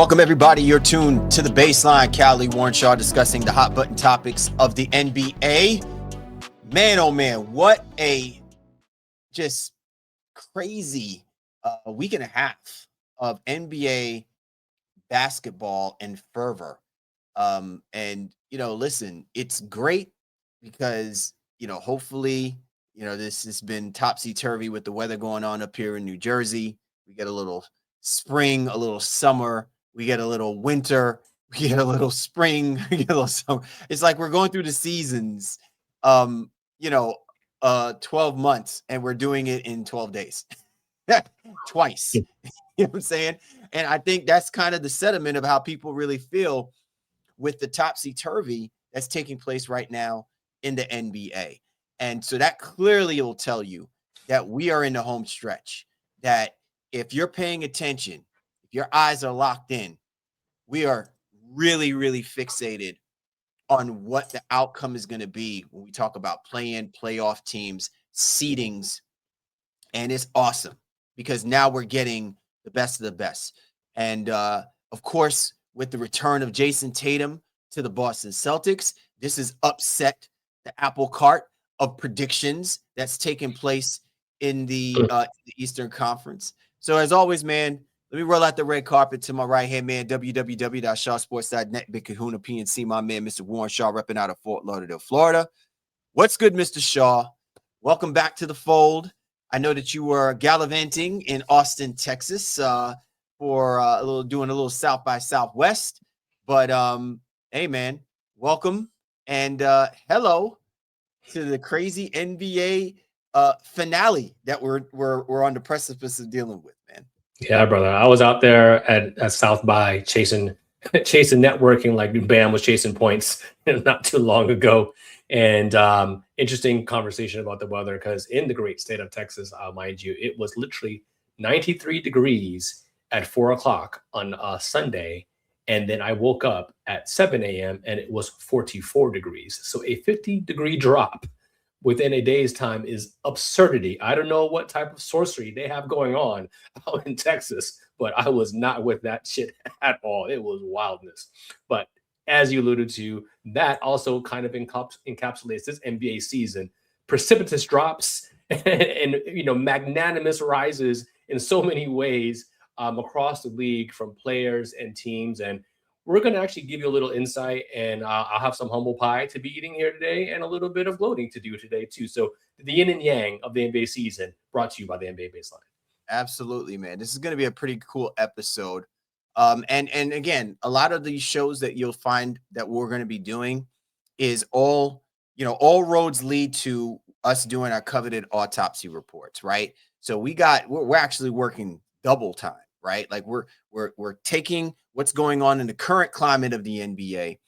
Welcome, everybody. You're tuned to the Baseline. Callie, Warren Shaw discussing the hot button topics of the NBA. Man, oh man, what a just crazy week and a half of NBA basketball and fervor. And, listen, it's great because, hopefully, this has been topsy-turvy with the weather going on up here in New Jersey. We get a little spring, a little summer. We get a little winter, we get a little spring, we get a little summer. It's like we're going through the seasons, 12 months, and we're doing it in 12 days. Twice. You know what I'm saying? And I think that's kind of the sentiment of how people really feel with the topsy-turvy that's taking place right now in the NBA. And so that clearly will tell you that we are in the home stretch, that if you're paying attention, your eyes are locked in, we are really, really fixated on what the outcome is going to be when we talk about play-in, playoff teams, seedings. And it's awesome because now we're getting the best of the best. And, of course, with the return of Jayson Tatum to the Boston Celtics, this has upset the apple cart of predictions that's taken place in the Eastern Conference. So, as always, man, let me roll out the red carpet to my right-hand man, www.shawsports.net, Big Kahuna PNC, my man, Mr. Warren Shaw, repping out of Fort Lauderdale, Florida. What's good, Mr. Shaw? Welcome back to the fold. I know that you were gallivanting in Austin, Texas, for doing a little South by Southwest. But, hey, man, welcome. And hello to the crazy NBA finale that we're on the precipice of dealing with, man. Yeah, brother. I was out there at South by chasing networking like Bam was chasing points not too long ago. And interesting conversation about the weather because in the great state of Texas, mind you, it was literally 93 degrees at 4 o'clock on Sunday. And then I woke up at 7 a.m. and it was 44 degrees. So a 50-degree drop within a day's time is absurdity. I don't know what type of sorcery they have going on out in Texas, but I was not with that shit at all. It was wildness. But as you alluded to, that also kind of encapsulates this NBA season. Precipitous drops and magnanimous rises in so many ways across the league from players and teams. And we're going to actually give you a little insight, and I'll have some humble pie to be eating here today and a little bit of gloating to do today, too. So the yin and yang of the NBA season brought to you by the NBA Baseline. Absolutely, man. This is going to be a pretty cool episode. And again, a lot of these shows that you'll find that we're going to be doing is all roads lead to us doing our coveted autopsy reports, right? So we're actually working double time, right? Like we're taking what's going on in the current climate of the NBA,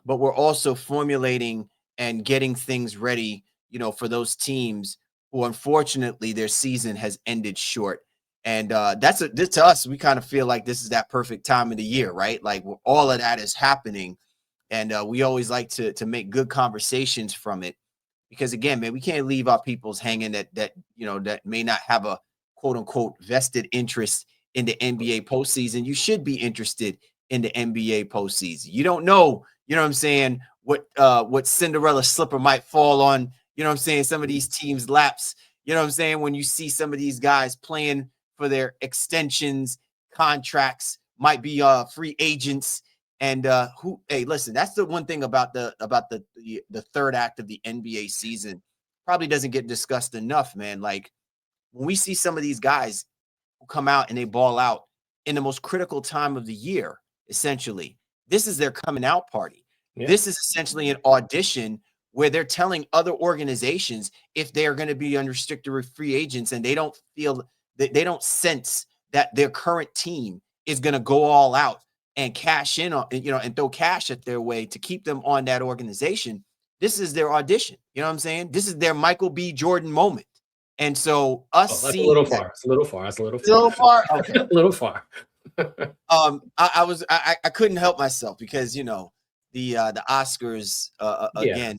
but we're also formulating and getting things ready, for those teams who unfortunately their season has ended short. And this to us, we kind of feel like this is that perfect time of the year, right? Like all of that is happening. And we always like to make good conversations from it because again, man, we can't leave our peoples hanging that may not have a quote unquote vested interest in the NBA postseason. You should be interested in the NBA postseason. You don't know, what I'm saying, what Cinderella slipper might fall on, some of these teams' laps, what I'm saying, when you see some of these guys playing for their extensions, contracts, might be free agents. And listen, that's the one thing about the third act of the NBA season probably doesn't get discussed enough, man. Like when we see some of these guys who come out and they ball out in the most critical time of the year, essentially, this is their coming out party. Yeah. This is essentially an audition where they're telling other organizations if they are going to be unrestricted free agents and they don't feel that they don't sense that their current team is going to go all out and cash in on, and throw cash at their way to keep them on that organization. This is their audition. You know what I'm saying? This is their Michael B. Jordan moment. And so that's a little far. It's a little far. That's a little far. A little far. Okay. A little far. I couldn't help myself because the Oscars again.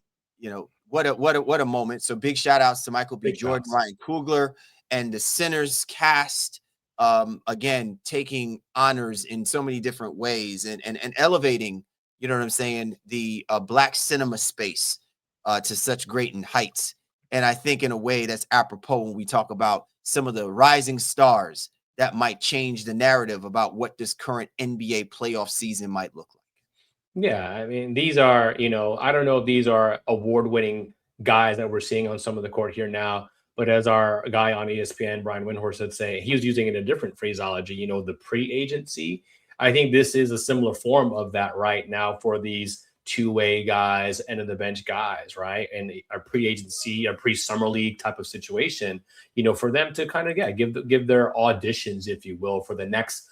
What a moment. So big shout outs to Michael B. Jordan, Ryan Coogler, and the Sinners cast. again, taking honors in so many different ways and elevating, you know what I'm saying, the Black cinema space to such great heights. And I think in a way that's apropos when we talk about some of the rising stars that might change the narrative about what this current NBA playoff season might look like. Yeah, I mean, these are, I don't know if these are award-winning guys that we're seeing on some of the court here now, but as our guy on ESPN, Brian Windhorst, would say, he was using it in a different phraseology, the pre-agency. I think this is a similar form of that right now for these two-way guys, end of the bench guys, right? And a pre-agency, a pre-summer league type of situation, for them to kind of, give their auditions, if you will, for the next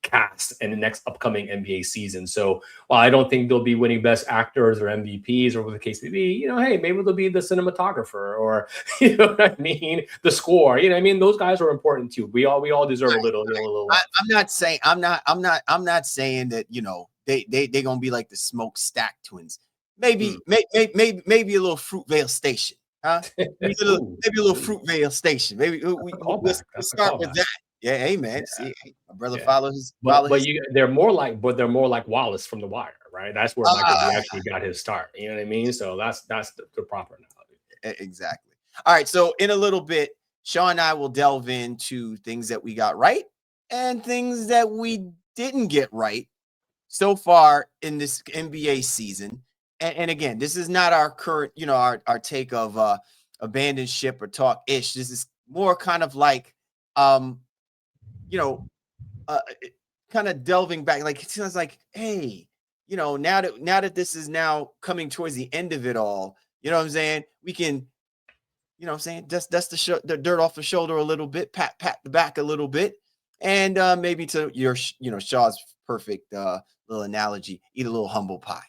cast and the next upcoming NBA season. So while I don't think they'll be winning best actors or MVPs or whatever the case may be, hey, maybe they'll be the cinematographer or, you know what I mean? The score, those guys are important too. We all deserve a little. I'm not saying that, they're going to be like the Smokestack twins. Maybe a little Fruitvale Station. Huh? Maybe a little Fruitvale Station. Maybe we'll start with that. Yeah, hey man. Yeah. See, my brother follows. They're more like Wallace from The Wire, right? That's where Michael B actually got his start. You know what I mean? So that's the proper analogy. Exactly. All right. So in a little bit, Sean and I will delve into things that we got right and things that we didn't get right so far in this NBA season. And again, this is not our current, our take of abandoned ship or talk ish. This is more kind of like kind of delving back, like it sounds like, hey, now that this is now coming towards the end of it all, you know what I'm saying? We can, dust the dirt off the shoulder a little bit, pat the back a little bit, and maybe to your, Shaw's perfect little analogy, eat a little humble pie.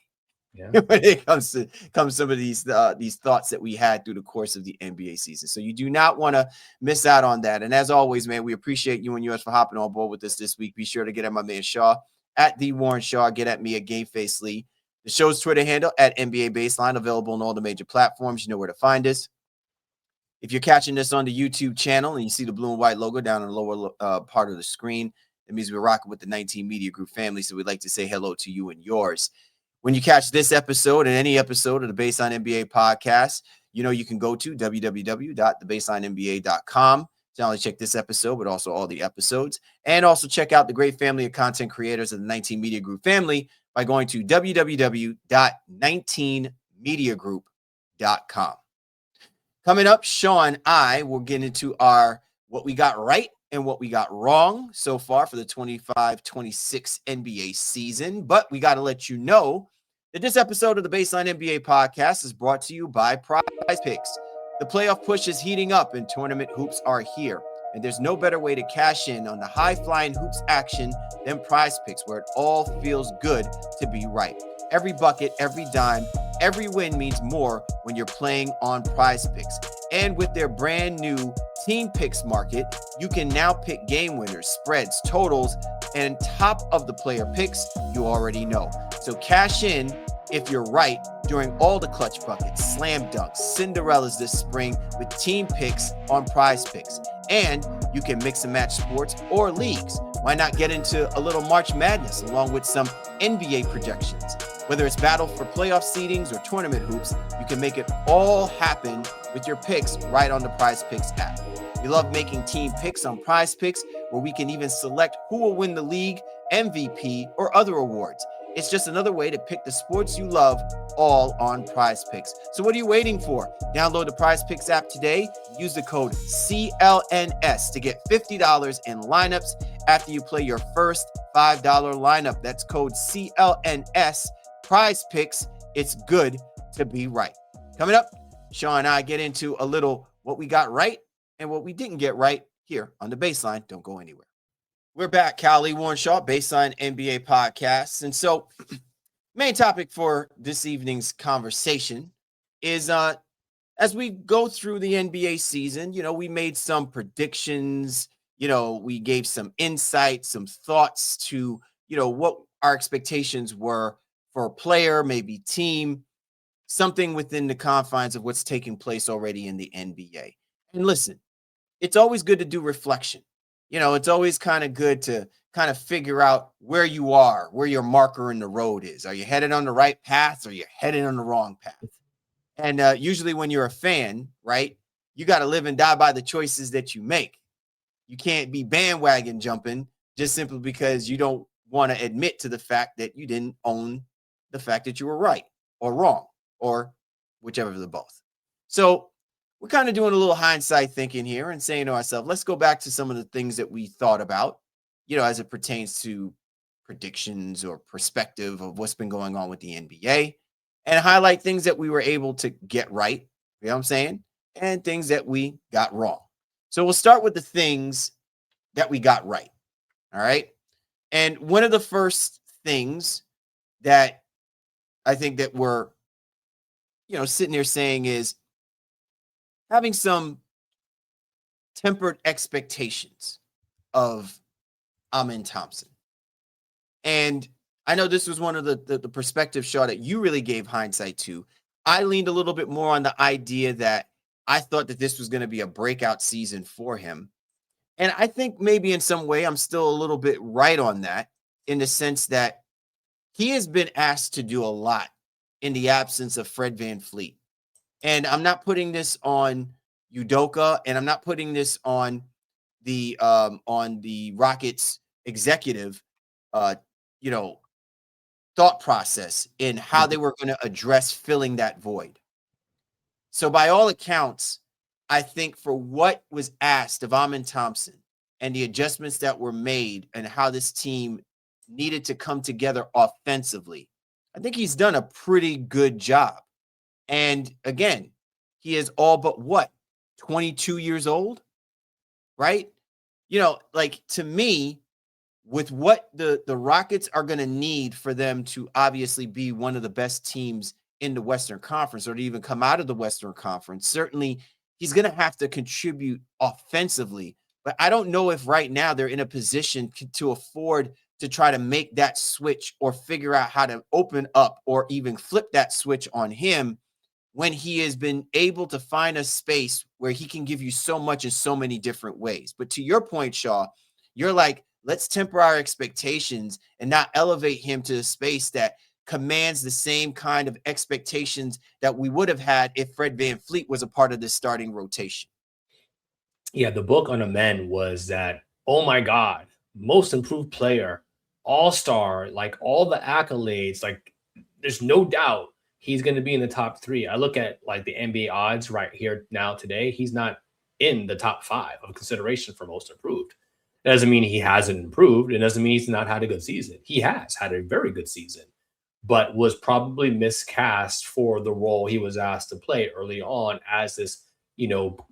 Yeah. When it comes to some of these thoughts that we had through the course of the NBA season. So you do not want to miss out on that. And as always, man, we appreciate you and yours for hopping on board with us this week. Be sure to get at my man Shaw at the Warren Shaw. Get at me at GameFace Lee. The show's Twitter handle at NBA Baseline, available on all the major platforms. You know where to find us. If you're catching this on the YouTube channel and you see the blue and white logo down in the lower part of the screen, that means we're rocking with the 19 Media Group family. So we'd like to say hello to you and yours. When you catch this episode and any episode of the Baseline NBA podcast, you can go to www.thebaselinenba.com to not only check this episode, but also all the episodes. And also check out the great family of content creators of the 19 Media Group family by going to www.19mediagroup.com. Coming up, Sean and I will get into our what we got right and what we got wrong so far for the 25-26 NBA season. But we got to let you know that this episode of the Baseline NBA podcast is brought to you by Prize Picks. The playoff push is heating up and tournament hoops are here. And there's no better way to cash in on the high-flying hoops action than Prize Picks, where it all feels good to be right. Every bucket, every dime, every win means more when you're playing on Prize Picks. And with their brand new Team Picks market, you can now pick game winners, spreads, totals, and top of the player picks you already know. So cash in if you're right during all the clutch buckets, slam dunks, Cinderellas this spring with Team Picks on Prize Picks. And you can mix and match sports or leagues. Why not get into a little March Madness along with some NBA projections? Whether it's battle for playoff seedings or tournament hoops, you can make it all happen with your picks right on the Prize Picks app. We love making team picks on Prize Picks, where we can even select who will win the league, MVP, or other awards. It's just another way to pick the sports you love, all on Prize Picks. So what are you waiting for? Download the Prize Picks app today. Use the code CLNS to get $50 in lineups after you play your first $5 lineup. That's code CLNS. Prize Picks. It's good to be right. Coming up, Sean and I get into a little what we got right and what we didn't get right here on the Baseline. Don't go anywhere. We're back, Callie, Warren Shaw, Baseline NBA podcasts. And so main topic for this evening's conversation is as we go through the NBA season, we made some predictions, we gave some insight, some thoughts to, what our expectations were for a player, maybe team, something within the confines of what's taking place already in the NBA. And listen, it's always good to do reflection. it's always kind of good to kind of figure out where you are, where your marker in the road is. Are you headed on the right path or are you headed on the wrong path? And usually when you're a fan, right, you got to live and die by the choices that you make. You can't be bandwagon jumping just simply because you don't want to admit to the fact that you didn't own the fact that you were right or wrong or whichever of the both. So we're kind of doing a little hindsight thinking here and saying to ourselves, let's go back to some of the things that we thought about, as it pertains to predictions or perspective of what's been going on with the NBA and highlight things that we were able to get right, you know what I'm saying, and things that we got wrong. So we'll start with the things that we got right, all right? And one of the first things that I think that we're, sitting there saying is having some tempered expectations of Amen Thompson. And I know this was one of the perspective, Shaw, that you really gave hindsight to. I leaned a little bit more on the idea that I thought that this was going to be a breakout season for him. And I think maybe in some way I'm still a little bit right on that, in the sense that he has been asked to do a lot in the absence of Fred VanVleet. And I'm not putting this on Udoka, and I'm not putting this on the Rockets executive thought process in how they were going to address filling that void. So by all accounts, I think for what was asked of Amen Thompson and the adjustments that were made and how this team needed to come together offensively, I think he's done a pretty good job. And again, he is all but 22 years old, right? To me, with what the Rockets are going to need for them to obviously be one of the best teams in the Western Conference or to even come out of the Western Conference, certainly he's going to have to contribute offensively. But I don't know if right now they're in a position to afford to try to make that switch or figure out how to open up or even flip that switch on him when he has been able to find a space where he can give you so much in so many different ways. But to your point, Shaw, you're like, let's temper our expectations and not elevate him to a space that commands the same kind of expectations that we would have had if Fred VanVleet was a part of this starting rotation. Yeah, the book on Amen was that, oh my God, most improved player, all-star, like all the accolades, like there's no doubt he's going to be in the top 3. I look at like the NBA odds right here now today. He's not in the top 5 of consideration for most improved. That doesn't mean he hasn't improved. It doesn't mean he's not had a good season. He has had a very good season, but was probably miscast for the role he was asked to play early on as this,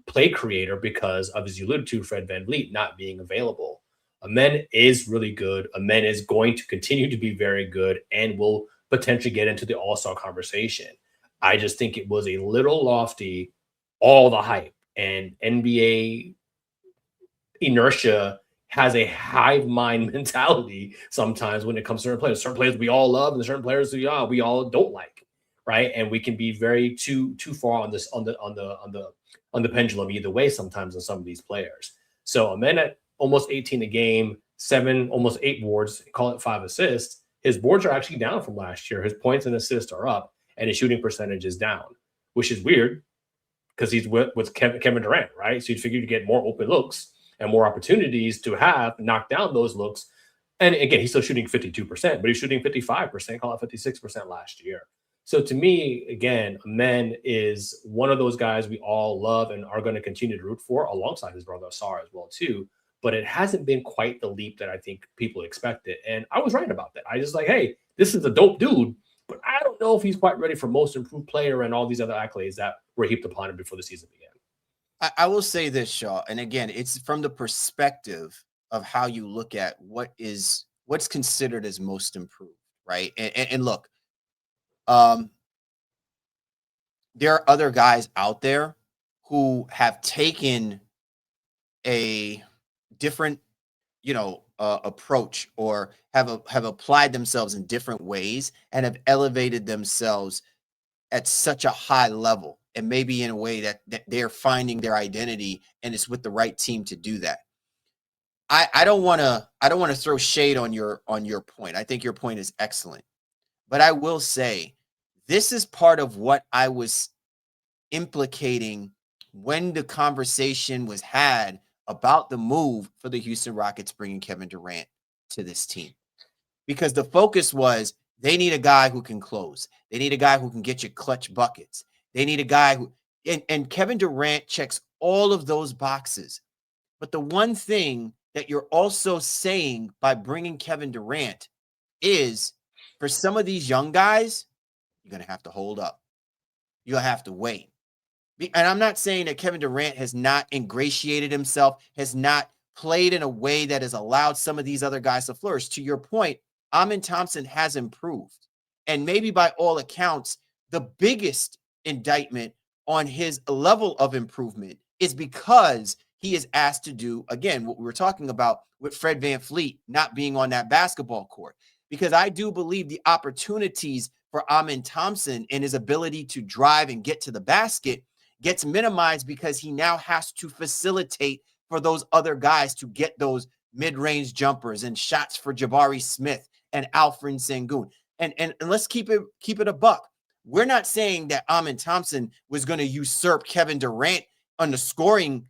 play creator because of, as you alluded to, Fred VanVleet not being available. Amen is really good. Amen is going to continue to be very good and will potentially get into the all-star conversation. I just think it was a little lofty, all the hype, and NBA inertia has a hive mind mentality sometimes when it comes to certain players. Certain players we all love, and certain players we all don't like, right? And we can be very too far on this on the pendulum either way sometimes on some of these players. So Amen at almost 18 a game, almost 8 boards, call it 5 assists. His boards are actually down from last year. His points and assists are up, and his shooting percentage is down, which is weird because he's with Kevin Durant, right? So you'd figure to get more open looks and more opportunities to have knock down those looks. And again, he's still shooting 52%, but he's shooting 55%, call it 56% last year. So to me, again, Amen is one of those guys we all love and are going to continue to root for, alongside his brother Asar as well too. But it hasn't been quite the leap that I think people expected. And I was right about that. I just like, hey, this is a dope dude, but I don't know if he's quite ready for most improved player and all these other accolades that were heaped upon him before the season began. I will say this, Shaw, and again, it's from the perspective of how you look at what's considered as most improved, right? And look, there are other guys out there who have taken a different, approach or have applied themselves in different ways and have elevated themselves at such a high level, and maybe in a way that they're finding their identity and it's with the right team to do that. I don't want to throw shade on your point. I think your point is excellent. But I will say this is part of what I was implicating when the conversation was had about the move for the Houston Rockets bringing Kevin Durant to this team. Because the focus was they need a guy who can close. They need a guy who can get you clutch buckets. They need a guy who and Kevin Durant checks all of those boxes. But the one thing that you're also saying by bringing Kevin Durant is for some of these young guys, you're going to have to hold up. You'll have to wait. And I'm not saying that Kevin Durant has not ingratiated himself, has not played in a way that has allowed some of these other guys to flourish. To your point, Amen Thompson has improved. And maybe by all accounts, the biggest indictment on his level of improvement is because he is asked to do, again, what we were talking about with Fred VanVleet not being on that basketball court. Because I do believe the opportunities for Amen Thompson and his ability to drive and get to the basket gets minimized because he now has to facilitate for those other guys to get those mid-range jumpers and shots for Jabari Smith and Alfred Sengun. And let's keep it a buck. We're not saying that Amen Thompson was going to usurp Kevin Durant on the scoring,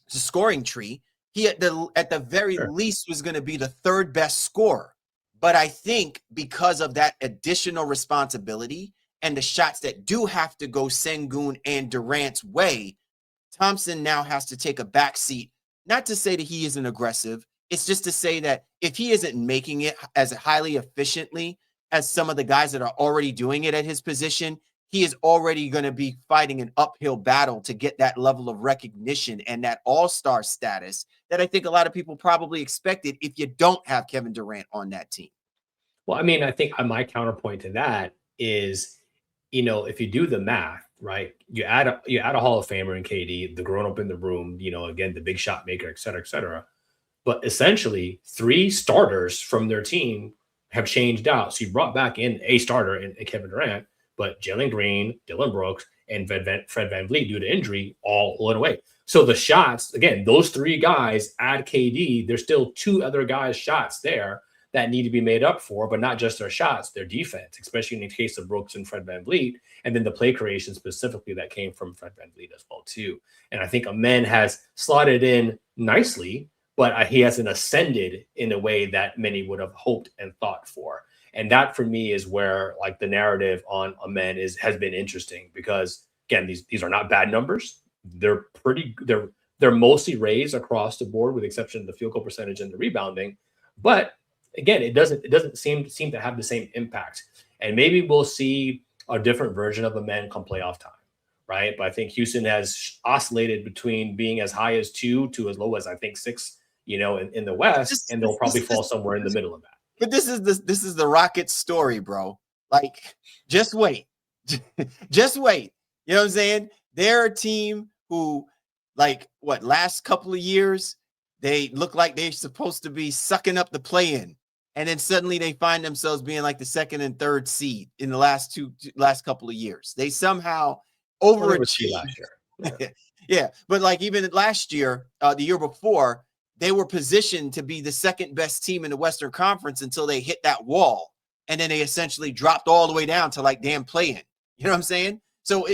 scoring tree. He at the very least was going to be the third best scorer. But I think because of that additional responsibility and the shots that do have to go Sengun and Durant's way, Thompson now has to take a backseat. Not to say that he isn't aggressive. It's just to say that if he isn't making it as highly efficiently as some of the guys that are already doing it at his position, he is already going to be fighting an uphill battle to get that level of recognition and that all-star status that I think a lot of people probably expected if you don't have Kevin Durant on that team. Well, I mean, I think my counterpoint to that is, if you do the math, right, you add a Hall of Famer in KD, the grown up in the room, again, the big shot maker, et cetera, et cetera. But essentially 3 starters from their team have changed out. So you brought back in a starter in Kevin Durant, but Jalen Green, Dylan Brooks, and Fred VanVleet due to injury all went away. So the shots, again, those 3 guys add KD. There's still 2 other guys' shots there that need to be made up for, but not just their shots, their defense, especially in the case of Brooks and Fred VanVleet, and then the play creation specifically that came from Fred VanVleet as well too. And I think Amen has slotted in nicely, but he hasn't ascended in a way that many would have hoped and thought for. And that for me is where like the narrative on Amen has been interesting because again, these are not bad numbers. They're mostly raised across the board with the exception of the field goal percentage and the rebounding. But again, it doesn't seem to have the same impact. And maybe we'll see a different version of Amen come playoff time, right? But I think Houston has oscillated between being as high as 2 to as low as I think 6, in the West, and they'll probably fall somewhere in the middle of that. But this is the Rockets story, bro. Like, just wait. Just wait. You know what I'm saying? They're a team who, last couple of years, they look like they're supposed to be sucking up the play-in. And then suddenly they find themselves being like the 2nd and 3rd seed in the last couple of years. They somehow overachieved last year. Yeah. But like even last year, the year before, they were positioned to be the 2nd best team in the Western Conference until they hit that wall. And then they essentially dropped all the way down to like damn play-in. You know what I'm saying? So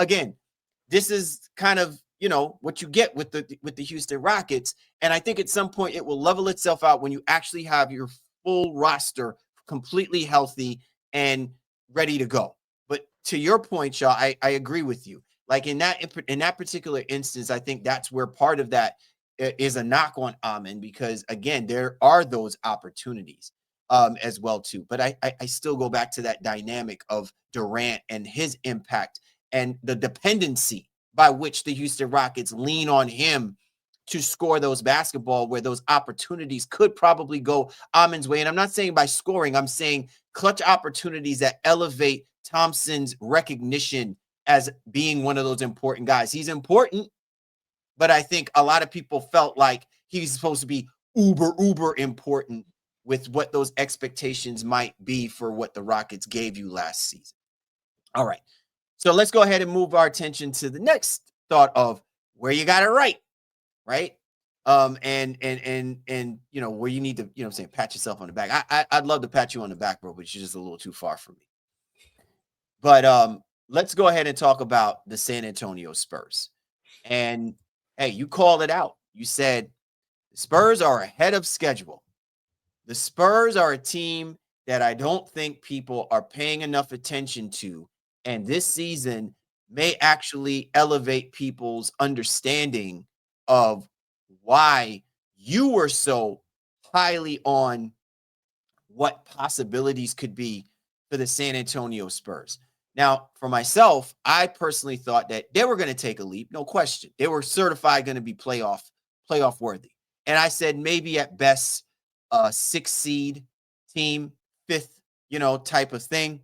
again, this is kind of, what you get with the Houston Rockets. And I think at some point it will level itself out when you actually have your full roster completely healthy and ready to go. But to your point, Shaw, I agree with you. Like in that particular instance, I think that's where part of that is a knock on Amen because again, there are those opportunities as well too. But I still go back to that dynamic of Durant and his impact and the dependency by which the Houston Rockets lean on him to score those basketball where those opportunities could probably go Amen's way. And I'm not saying by scoring, I'm saying clutch opportunities that elevate Thompson's recognition as being one of those important guys. He's important, but I think a lot of people felt like he's supposed to be uber important with what those expectations might be for what the Rockets gave you last season. All right. So let's go ahead and move our attention to the next thought of where you got it right. right? And you know, where you need to, you know what I'm saying, pat yourself on the back. I'd love to pat you on the back, bro, but you're just a little too far from me. But let's go ahead and talk about the San Antonio Spurs. And hey, you called it out. You said the Spurs are ahead of schedule. The Spurs are a team that I don't think people are paying enough attention to. And this season may actually elevate people's understanding of why you were so highly on what possibilities could be for the San Antonio Spurs. Now, for myself, I personally thought that they were going to take a leap, no question. They were certified going to be playoff worthy. And I said maybe at best a 6 seed team, 5th, you know, type of thing,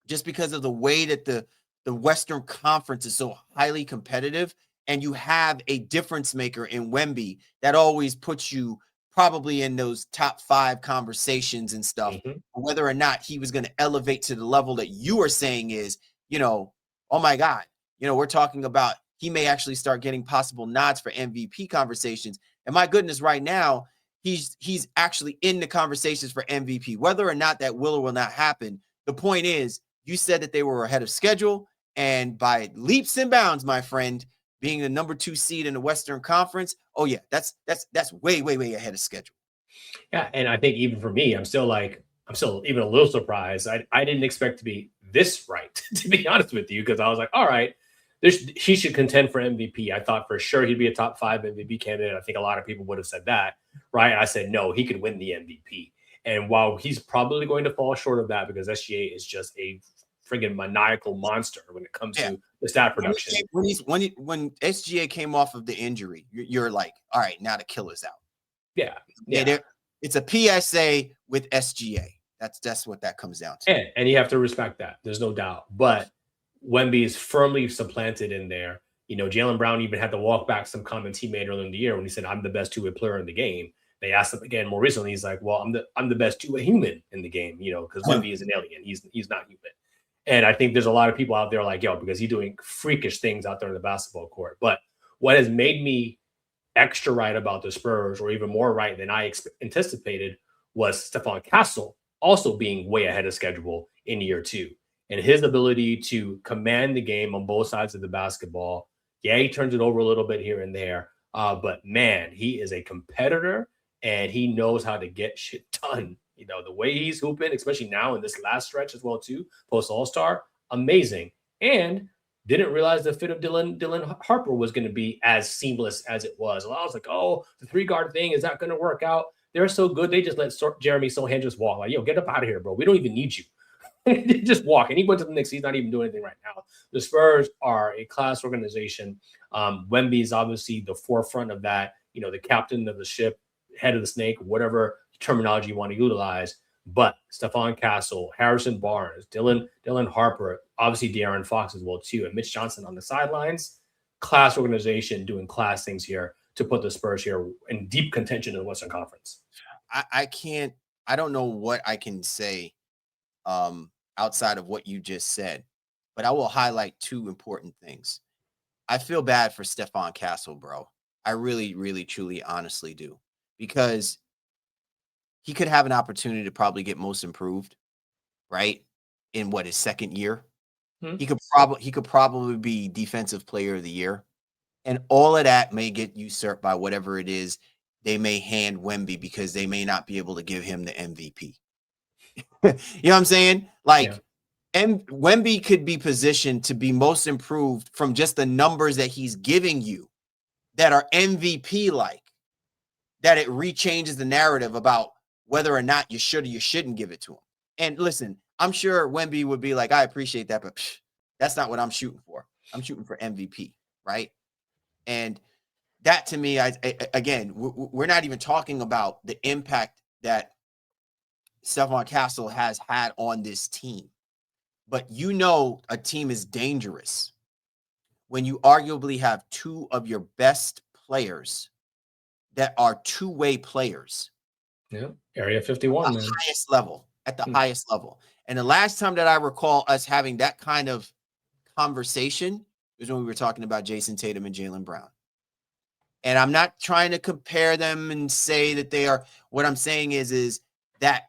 just because of the way that the Western Conference is so highly competitive, and you have a difference maker in Wemby that always puts you probably in those top 5 conversations and stuff. Whether or not he was going to elevate to the level that you are saying is, you know, oh my God, you know, we're talking about he may actually start getting possible nods for MVP conversations. And my goodness, right now, he's actually in the conversations for MVP. Whether or not that will or will not happen, the point is, you said that they were ahead of schedule, and by leaps and bounds, my friend, being the number 2 seed in the Western Conference, oh yeah, that's way ahead of schedule. Yeah, and I think even for me, I'm still even a little surprised. I didn't expect to be this right, to be honest with you, because I was like, all right, he should contend for MVP. I thought for sure he'd be a top 5 MVP candidate. I think a lot of people would have said that, right? I said, no, he could win the MVP. And while he's probably going to fall short of that because SGA is just a friggin' maniacal monster when it comes to the stat production. When SGA came off of the injury, you're like, all right, now the killer's out. Yeah. It's a PSA with SGA. That's what that comes down to. And you have to respect that. There's no doubt. But Wemby is firmly supplanted in there. You know, Jaylen Brown even had to walk back some comments he made earlier in the year when he said, I'm the best 2-way player in the game. They asked him again more recently. He's like, well, I'm the best 2-way human in the game, you know, because Wemby is an alien. He's not human. And I think there's a lot of people out there like, yo, because he's doing freakish things out there in the basketball court. But what has made me extra right about the Spurs, or even more right than I anticipated, was Stephon Castle also being way ahead of schedule in year 2. And his ability to command the game on both sides of the basketball. Yeah, he turns it over a little bit here and there. But man, he is a competitor and he knows how to get shit done. You know, the way he's hooping, especially now in this last stretch as well, too, post All-Star, amazing. And didn't realize the fit of Dylan Harper was going to be as seamless as it was. I was like, oh, the 3-guard thing, is that going to work out? They're so good. They just let Jeremy Sohan just walk. Like, yo, get up out of here, bro. We don't even need you. Just walk. And he went to the Knicks. He's not even doing anything right now. The Spurs are a class organization. Wemby is obviously the forefront of that, you know, the captain of the ship, head of the snake, whatever terminology you want to utilize. But Stephon Castle, Harrison Barnes, Dylan Harper, obviously De'Aaron Fox as well too, and Mitch Johnson on the sidelines. Class organization doing class things here to put the Spurs here in deep contention in the Western Conference. I don't know what I can say outside of what you just said, but I will highlight 2 important things. I feel bad for Stephon Castle, bro. I really, really, truly, honestly do, because he could have an opportunity to probably get most improved, right? In his 2nd year. He could probably be defensive player of the year. And all of that may get usurped by whatever it is they may hand Wemby, because they may not be able to give him the MVP. You know what I'm saying? Like, and Wemby could be positioned to be most improved from just the numbers that he's giving you that are MVP-like, that it rechanges the narrative about whether or not you should or you shouldn't give it to him. And listen, I'm sure Wemby would be like, I appreciate that, but that's not what I'm shooting for. I'm shooting for MVP, right? And that, to me, again, we're not even talking about the impact that Stephon Castle has had on this team. But you know a team is dangerous when you arguably have 2 of your best players that are 2-way players. Yeah, Area 51, man. At the highest level. And the last time that I recall us having that kind of conversation was when we were talking about Jayson Tatum and Jaylen Brown. And I'm not trying to compare them and say that they are. What I'm saying is that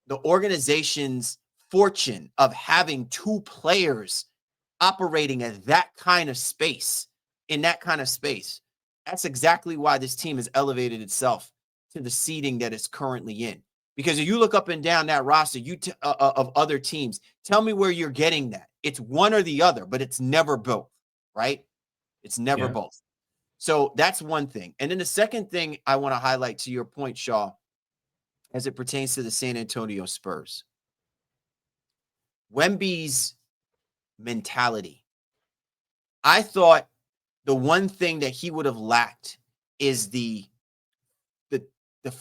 the organization's fortune of having two players operating at that kind of space, in that kind of space, that's exactly why this team has elevated itself to the seeding that it's currently in. Because if you look up and down that roster, of other teams, tell me where you're getting that. It's one or the other, but it's never both, right? It's never both. So that's one thing. And then the second thing I want to highlight, to your point, Shaw, as it pertains to the San Antonio Spurs, Wemby's mentality. I thought the one thing that he would have lacked is the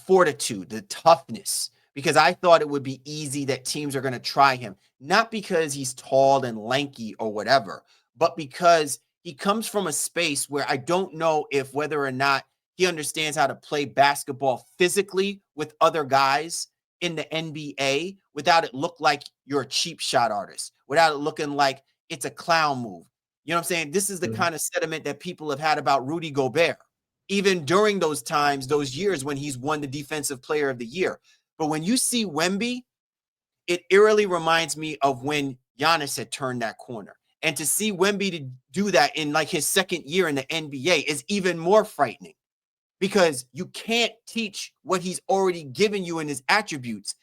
fortitude, the toughness, because I thought it would be easy that teams are going to try him, not because he's tall and lanky or whatever, but because he comes from a space where I don't know if whether or not he understands how to play basketball physically with other guys in the NBA without it look like you're a cheap shot artist, without it looking like it's a clown move. You know what I'm saying? This is the kind of sentiment that people have had about Rudy Gobert, even during those times, those years when he's won the Defensive Player of the Year. But when you see Wemby, it eerily reminds me of when Giannis had turned that corner. And to see Wemby to do that in like his second year in the NBA is even more frightening, because you can't teach what he's already given you in his attributes.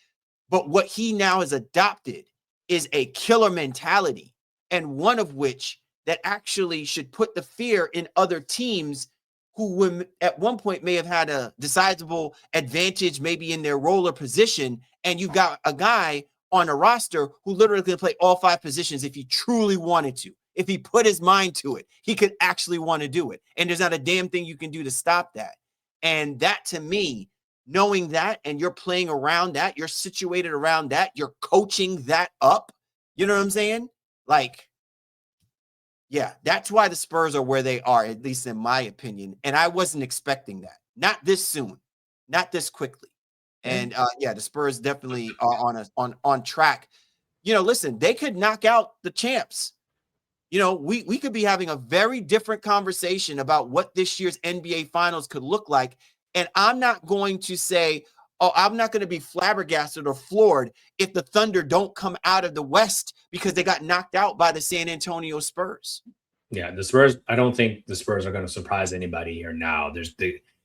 But what he now has adopted is a killer mentality, and one of which that actually should put the fear in other teams who at one point may have had a decidable advantage maybe in their role or position, and you've got a guy on a roster who literally can play all 5 positions if he truly wanted to. If he put his mind to it, he could actually want to do it. And there's not a damn thing you can do to stop that. And that, to me, knowing that, and you're playing around that, you're situated around that, you're coaching that up, you know what I'm saying? Like, yeah, that's why the Spurs are where they are, at least in my opinion. And I wasn't expecting that. Not this soon, not this quickly. And yeah, the Spurs definitely are on track. You know, listen, they could knock out the champs. You know, we could be having a very different conversation about what this year's NBA Finals could look like. And I'm not going to say, oh, I'm not going to be flabbergasted or floored if the Thunder don't come out of the West because they got knocked out by the San Antonio Spurs. Yeah, the Spurs, I don't think the Spurs are going to surprise anybody here now.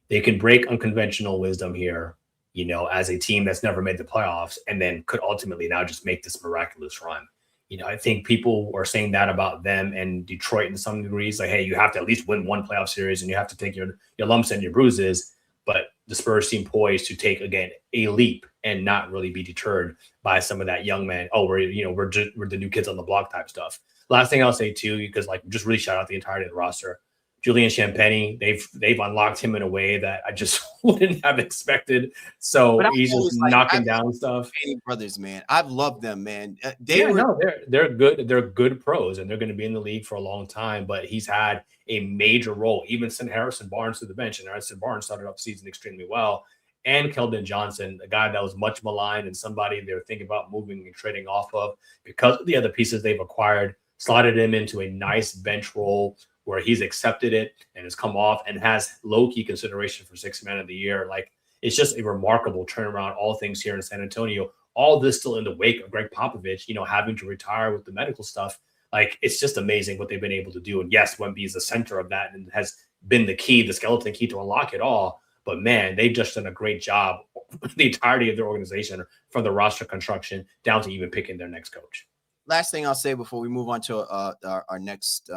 They can break unconventional wisdom here, you know, as a team that's never made the playoffs, and then could ultimately now just make this miraculous run. You know, I think people are saying that about them and Detroit in some degrees, like, hey, you have to at least win one playoff series and you have to take your lumps and your bruises. But the Spurs seem poised to take, again, a leap and not really be deterred by some of that young man. Oh, we're the new kids on the block type stuff. Last thing I'll say too, because like just really shout out the entirety of the roster. Julian Champagnie, they've unlocked him in a way that I just wouldn't have expected. So he's just knocking down stuff. Brothers, man, I've loved them, man. They're good. They're good pros, and they're going to be in the league for a long time. But he's had a major role. Even sent Harrison Barnes to the bench, and Harrison Barnes started off the season extremely well. And Keldon Johnson, a guy that was much maligned and somebody they were thinking about moving and trading off of because of the other pieces they've acquired, slotted him into a nice bench role where he's accepted it and has come off and has low-key consideration for 6th man of the year. Like, it's just a remarkable turnaround, all things here in San Antonio. All this still in the wake of Greg Popovich, you know, having to retire with the medical stuff. Like, it's just amazing what they've been able to do. And yes, Wemby is the center of that and has been the key, the skeleton key to unlock it all. But man, they've just done a great job, the entirety of their organization, from the roster construction down to even picking their next coach. Last thing I'll say before we move on to our next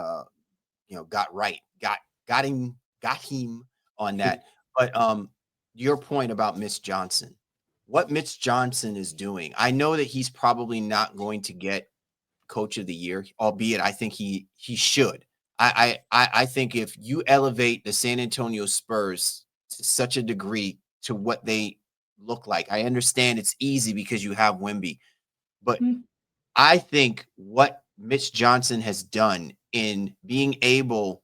got him on that. But your point about Mitch Johnson, what Mitch Johnson is doing, I know that he's probably not going to get Coach of the Year, albeit I think he should. I think if you elevate the San Antonio Spurs to such a degree to what they look like, I understand it's easy because you have Wemby, but I think what Mitch Johnson has done in being able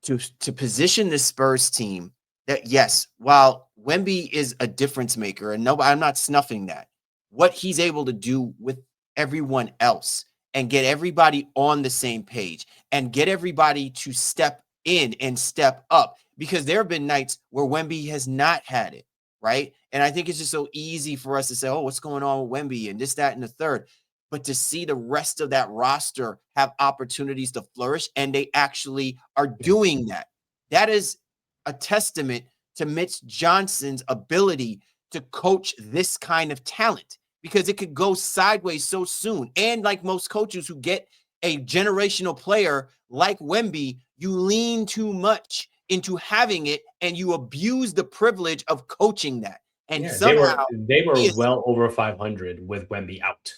to position the Spurs team that, yes, while Wemby is a difference maker, and I'm not snuffing that, what he's able to do with everyone else and get everybody on the same page and get everybody to step in and step up, because there have been nights where Wemby has not had it, right? And I think it's just so easy for us to say, oh, what's going on with Wemby and this, that, and the third. But to see the rest of that roster have opportunities to flourish, and they actually are doing that, that is a testament to Mitch Johnson's ability to coach this kind of talent, because it could go sideways so soon. And like most coaches who get a generational player like Wemby, you lean too much into having it and you abuse the privilege of coaching that. And somehow they were well over 500 with Wemby out.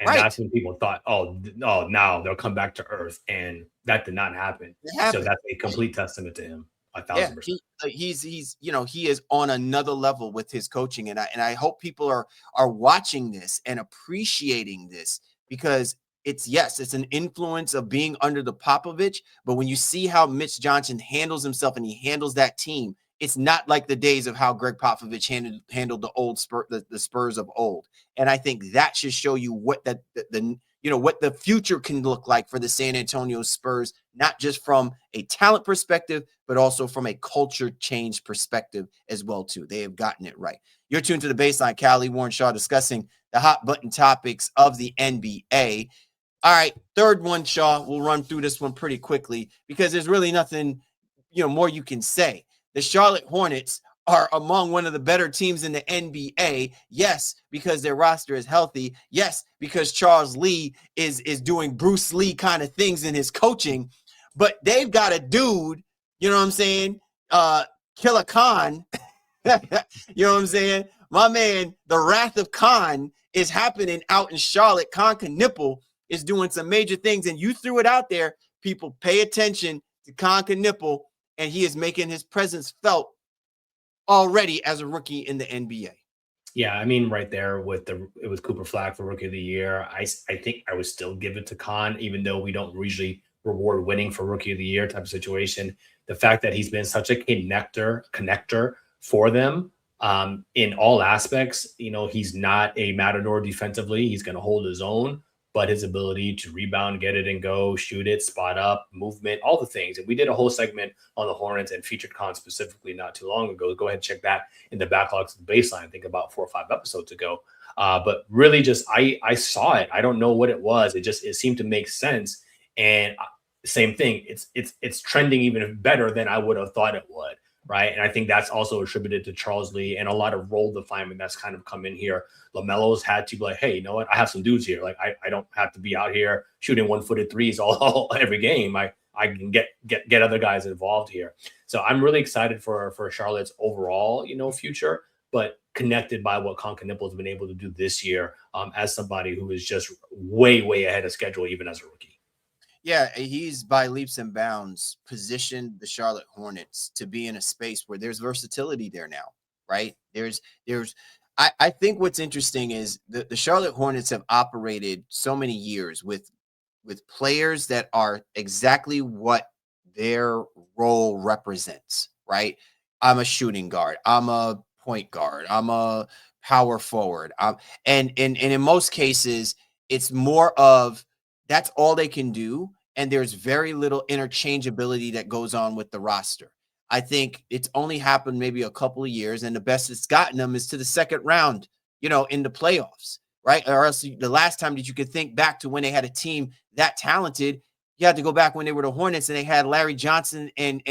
And that's when people thought, oh, now they'll come back to earth. And that did not happen. So that's a complete testament to him. 1,000%. He's he is on another level with his coaching. And I hope people are watching this and appreciating this, because it's an influence of being under the Popovich. But when you see how Mitch Johnson handles himself and he handles that team, it's not like the days of how Greg Popovich handled the old the Spurs of old. And I think that should show you what what the future can look like for the San Antonio Spurs, not just from a talent perspective, but also from a culture change perspective as well too. They have gotten it right. You're tuned to The Baseline. Callie, Warren Shaw discussing the hot button topics of the NBA. All right, third one, Shaw. We'll run through this one pretty quickly because there's really nothing more you can say. The Charlotte Hornets are among one of the better teams in the NBA. Yes, because their roster is healthy. Yes, because Charles Lee is doing Bruce Lee kind of things in his coaching. But they've got a dude, you know what I'm saying? Killer Kon. You know what I'm saying? My man, the wrath of Kon is happening out in Charlotte. Kon Knueppel is doing some major things. And you threw it out there. People pay attention to Kon Knueppel. And he is making his presence felt already as a rookie in the NBA. Yeah, I mean, right there it was Cooper Flagg for Rookie of the Year. I think I would still give it to Kon, even though we don't usually reward winning for Rookie of the Year type of situation. The fact that he's been such a connector for them in all aspects. He's not a matador defensively. He's going to hold his own. But his ability to rebound, get it and go, shoot it, spot up, movement, all the things. And we did a whole segment on the Hornets and featured Kon specifically not too long ago. Go ahead and check that in the backlogs of the Baseline, I think about 4 or 5 episodes ago. But really just, I saw it. I don't know what it was. It seemed to make sense. And same thing. It's trending even better than I would have thought it would. Right. And I think that's also attributed to Charles Lee and a lot of role definement that's kind of come in here. LaMelo's had to be like, hey, you know what? I have some dudes here. Like, I don't have to be out here shooting 1-footed threes all every game. I can get other guys involved here. So I'm really excited for Charlotte's overall, future, but connected by what Kon Knueppel has been able to do this year as somebody who is just way, way ahead of schedule, even as a rookie. Yeah, he's by leaps and bounds positioned the Charlotte Hornets to be in a space where there's versatility there now, right? I think what's interesting is the Charlotte Hornets have operated so many years with players that are exactly what their role represents, right? I'm a shooting guard. I'm a point guard. I'm a power forward. And in most cases, it's more of that's all they can do. And there's very little interchangeability that goes on with the roster. I think it's only happened maybe a couple of years, and the best it's gotten them is to the second round, in the playoffs, right? Or else the last time that you could think back to when they had a team that talented, you had to go back when they were the Hornets and they had Larry Johnson and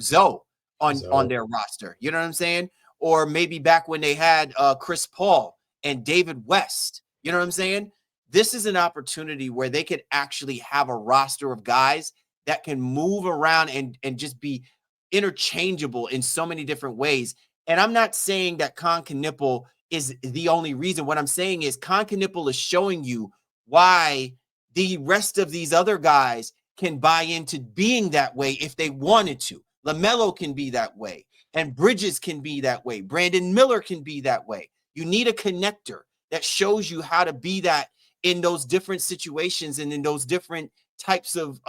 Zoe on their roster. You know what I'm saying? Or maybe back when they had Chris Paul and David West. You know what I'm saying? This is an opportunity where they could actually have a roster of guys that can move around and just be interchangeable in so many different ways. And I'm not saying that Kon Knueppel is the only reason. What I'm saying is Kon Knueppel is showing you why the rest of these other guys can buy into being that way if they wanted to. LaMelo can be that way, and Bridges can be that way. Brandon Miller can be that way. You need a connector that shows you how to be that in those different situations and in those different types of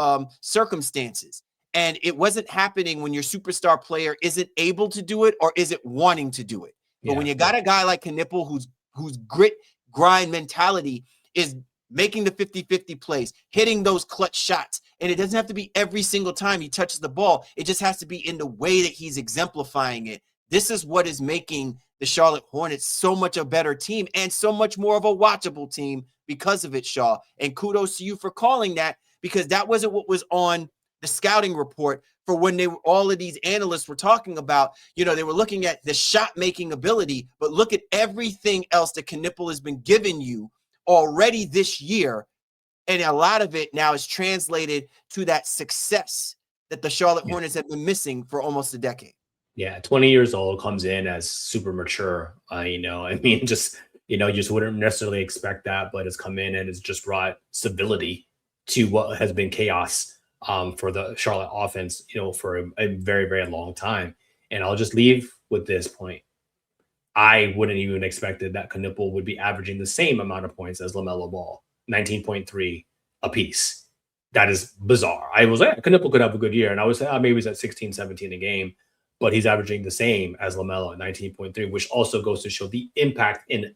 circumstances. And it wasn't happening when your superstar player isn't able to do it or isn't wanting to do it. But when you got a guy like Kanippel whose grit, grind mentality is making the 50-50 plays, hitting those clutch shots. And it doesn't have to be every single time he touches the ball. It just has to be in the way that he's exemplifying it. This is what is making the Charlotte Hornets so much a better team and so much more of a watchable team because of it, Shaw. And kudos to you for calling that, because that wasn't what was on the scouting report for when all of these analysts were talking about, they were looking at the shot making ability, but look at everything else that Knueppel has been giving you already this year. And a lot of it now is translated to that success that the Charlotte Hornets have been missing for almost a decade. Yeah, 20 years old, comes in as super mature. You just wouldn't necessarily expect that, but has come in and has just brought stability to what has been chaos for the Charlotte offense, for a very, very long time. And I'll just leave with this point. I wouldn't even expected that Knueppel would be averaging the same amount of points as LaMelo Ball, 19.3 a piece. That is bizarre. I was like, Knueppel could have a good year. And I was maybe he's at 16, 17 a game, but he's averaging the same as LaMelo at 19.3, which also goes to show the impact and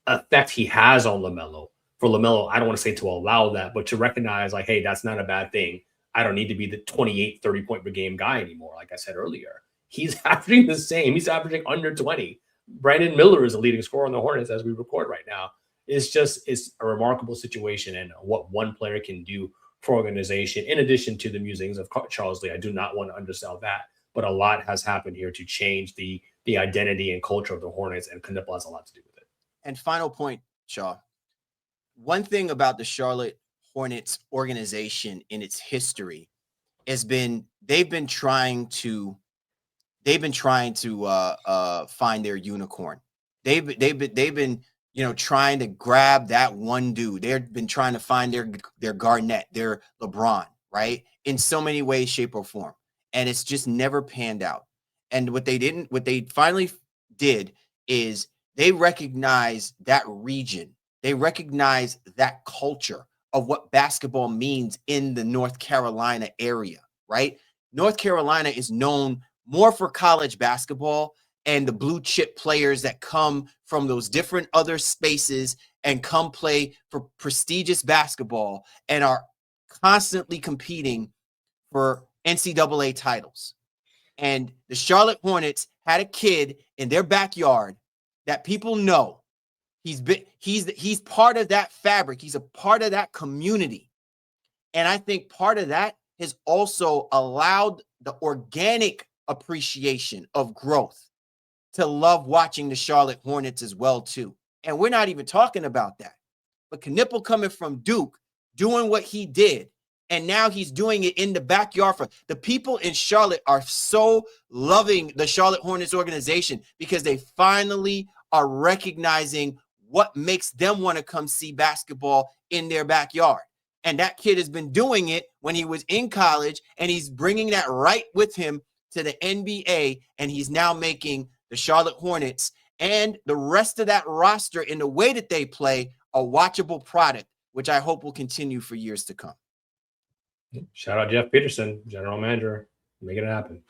effect he has on LaMelo. For LaMelo, I don't want to say to allow that, but to recognize like, hey, that's not a bad thing. I don't need to be the 28, 30 point per game guy anymore. Like I said earlier, he's averaging the same. He's averaging under 20. Brandon Miller is the leading scorer on the Hornets as we record right now. It's a remarkable situation, and what one player can do for organization, in addition to the musings of Charles Lee. I do not want to undersell that, but a lot has happened here to change the identity and culture of the Hornets, and Knueppel has a lot to do with it. And final point, Shaw. One thing about the Charlotte Hornets organization in its history has been they've been trying to find their unicorn. They've been trying to grab that one dude. They've been trying to find their Garnett, their LeBron, right? In so many ways, shape, or form. And it's just never panned out. And what they finally did is they recognized that region. They recognized that culture of what basketball means in the North Carolina area, right? North Carolina is known more for college basketball and the blue chip players that come from those different other spaces and come play for prestigious basketball and are constantly competing for NCAA titles. And the Charlotte Hornets had a kid in their backyard that people know. He's part of that fabric. He's a part of that community. And I think part of that has also allowed the organic appreciation of growth to love watching the Charlotte Hornets as well, too. And we're not even talking about that. But Knueppel coming from Duke, doing what he did, and now he's doing it in the backyard. For the people in Charlotte are so loving the Charlotte Hornets organization because they finally are recognizing what makes them want to come see basketball in their backyard. And that kid has been doing it when he was in college, and he's bringing that right with him to the NBA, and he's now making the Charlotte Hornets and the rest of that roster in the way that they play a watchable product, which I hope will continue for years to come. Shout out Jeff Peterson, general manager, making it happen.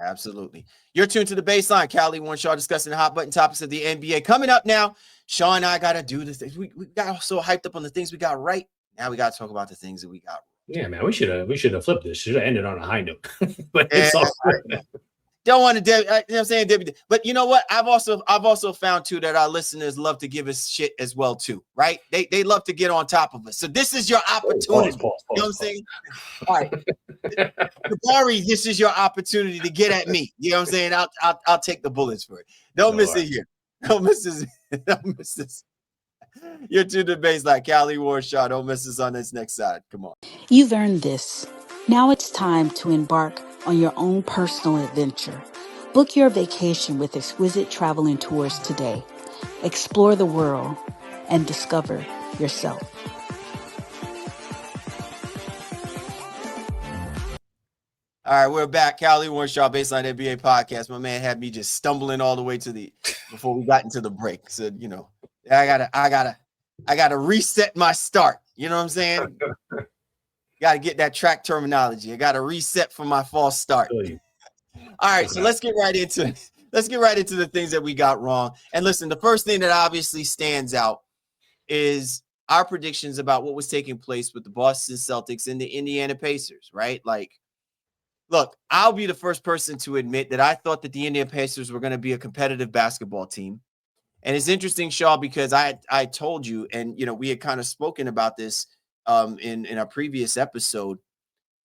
Absolutely. You're tuned to The Baseline. Callie, Warren, Shaw discussing the hot button topics of the NBA. Coming up now, Shaw and I got to do the things. We got so hyped up on the things we got right. Now we got to talk about the things that we got wrong. Yeah, man, we should have flipped this. Should have ended on a high note. But it's all good. Don't want to, you know what I'm saying, but you know what? I've also found too that our listeners love to give us shit as well too, right? They love to get on top of us. So this is your opportunity. Pause, you know what I'm saying? All right, Barry, this is your opportunity to get at me. You know what I'm saying? I'll take the bullets for it. Don't miss it here. Don't miss this. Don't miss this. You're to The Baseline. Callie, Warren, Shaw. Don't miss us on this next side. Come on. You've earned this. Now it's time to embark on your own personal adventure. Book your vacation with exquisite travel and tours today. Explore the world and discover yourself. All right, we're back. Callie, Warren, Shaw, Baseline NBA podcast. My man had me just stumbling all the way before we got into the break. Said, I gotta reset my start. You know what I'm saying? Got to get that track terminology. I got to reset for my false start. All right, so let's get right into the things that we got wrong. And listen, the first thing that obviously stands out is our predictions about what was taking place with the Boston Celtics and the Indiana Pacers, right? Like, look, I'll be the first person to admit that I thought that the Indiana Pacers were going to be a competitive basketball team. And it's interesting, Shaw, because I told you, and, you know, we had kind of spoken about this in our previous episode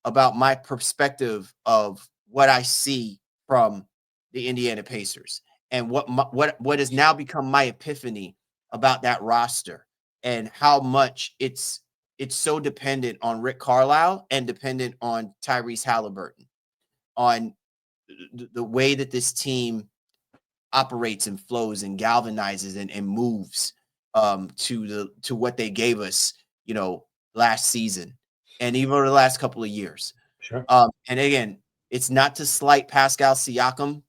about my perspective of what I see from the Indiana Pacers and what has now become my epiphany about that roster and how much it's so dependent on Rick Carlisle and dependent on Tyrese Halliburton, on the way that this team operates and flows and galvanizes and moves to what they gave us, you know, last season and even over the last couple of years. Sure. And again, it's not to slight Pascal Siakam,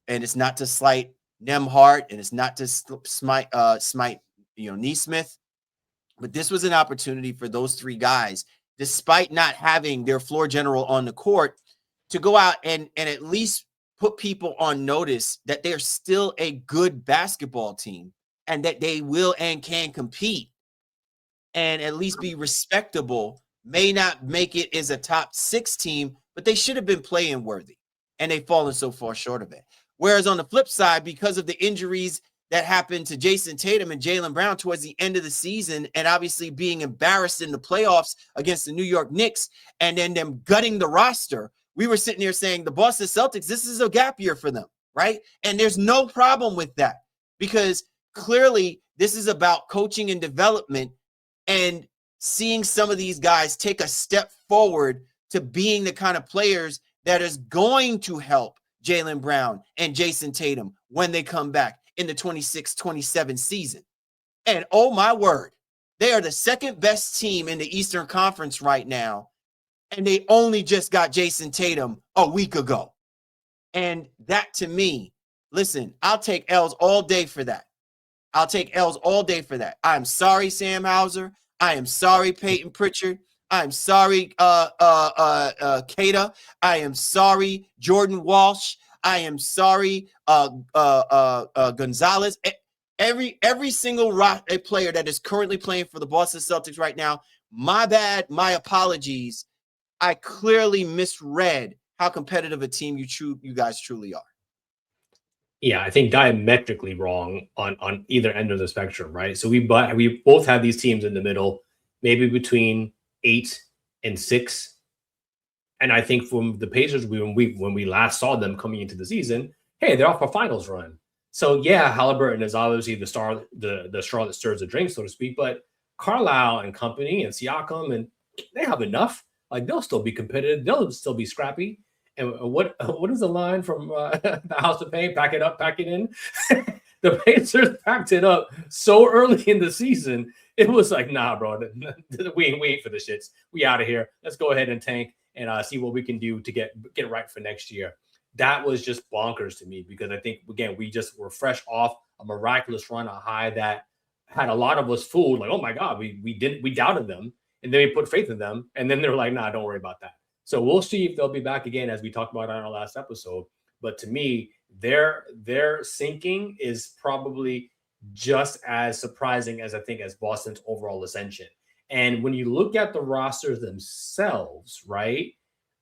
and it's not to slight Nembhard, and it's not to smite Nesmith, but this was an opportunity for those three guys, despite not having their floor general on the court, to go out and at least put people on notice that they're still a good basketball team and that they will and can compete and at least be respectable. May not make it as a top 6 team, but they should have been playing worthy, and they've fallen so far short of it. Whereas on the flip side, because of the injuries that happened to Jayson Tatum and Jaylen Brown towards the end of the season, and obviously being embarrassed in the playoffs against the New York Knicks, and then them gutting the roster, we were sitting here saying the Boston Celtics, this is a gap year for them, right? And there's no problem with that, because clearly this is about coaching and development and seeing some of these guys take a step forward to being the kind of players that is going to help Jaylen Brown and Jayson Tatum when they come back in the 26-27 season. And oh my word, they are the second best team in the Eastern Conference right now, and they only just got Jayson Tatum a week ago. And that, to me, listen, I'll take L's all day for that. I'll take L's all day for that. I'm sorry, Sam Hauser. I am sorry, Peyton Pritchard. I'm sorry, Kata. I am sorry, Jordan Walsh. I am sorry, Gonzalez. Every single player that is currently playing for the Boston Celtics right now, my bad, my apologies. I clearly misread how competitive a team you guys truly are. Yeah, I think diametrically wrong on either end of the spectrum, right? So we both have these teams in the middle, maybe between 8 and 6. And I think from the Pacers, when we last saw them coming into the season, hey, they're off a finals run. So yeah, Halliburton is obviously the star, the straw that stirs the drink, so to speak. But Carlisle and company and Siakam, and they have enough. Like, they'll still be competitive. They'll still be scrappy. And what is the line from the House of Pain? Pack it up, pack it in. The Pacers packed it up so early in the season. It was like, nah, bro, we ain't for the shits. We out of here. Let's go ahead and tank and see what we can do to get right for next year. That was just bonkers to me, because I think, again, we just were fresh off a miraculous run, a high that had a lot of us fooled. Like, oh my God, we doubted them, and then we put faith in them, and then they're like, nah, don't worry about that. So we'll see if they'll be back again, as we talked about on our last episode. But to me, their sinking is probably just as surprising as, I think, as Boston's overall ascension. And when you look at the rosters themselves, right,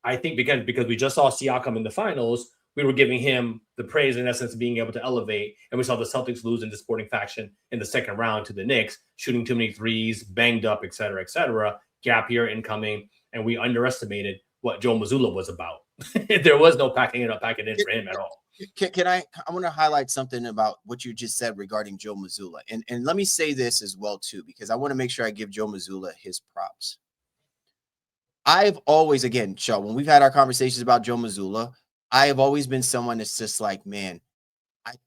I think because we just saw Siakam in the finals, we were giving him the praise, in essence, of being able to elevate. And we saw the Celtics lose in the sporting faction in the second round to the Knicks, shooting too many threes, banged up, et cetera, gap year incoming. And we underestimated what Joe Mazzulla was about. There was no packing it in for him at all. I want to highlight something about what you just said regarding Joe Mazzulla. And let me say this as well, too, because I want to make sure I give Joe Mazzulla his props. I've always, again, Shaw, when we've had our conversations about Joe Mazzulla, I have always been someone that's just like, man,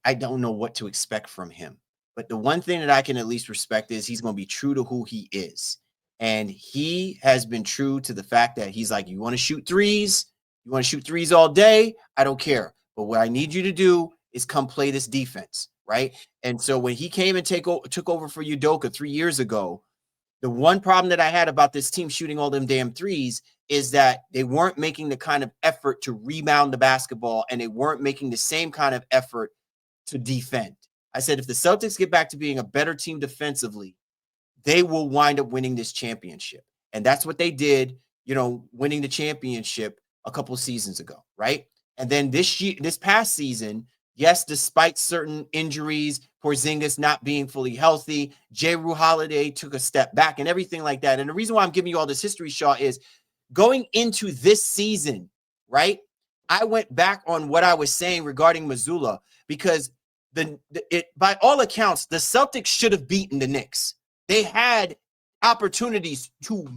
I don't know what to expect from him. But the one thing that I can at least respect is he's going to be true to who he is. And he has been true to the fact that he's like, you want to shoot threes? You want to shoot threes all day? I don't care. But what I need you to do is come play this defense, right? And so when he came and took over for Udoka 3 years ago, the one problem that I had about this team shooting all them damn threes is that they weren't making the kind of effort to rebound the basketball, and they weren't making the same kind of effort to defend. I said, if the Celtics get back to being a better team defensively, they will wind up winning this championship. And that's what they did, winning the championship a couple seasons ago, right? And then this past season, yes, despite certain injuries, Porzingis not being fully healthy, Jrue Holiday took a step back and everything like that. And the reason why I'm giving you all this history, Shaw, is going into this season, right? I went back on what I was saying regarding Mazzulla because by all accounts, the Celtics should have beaten the Knicks. They had opportunities to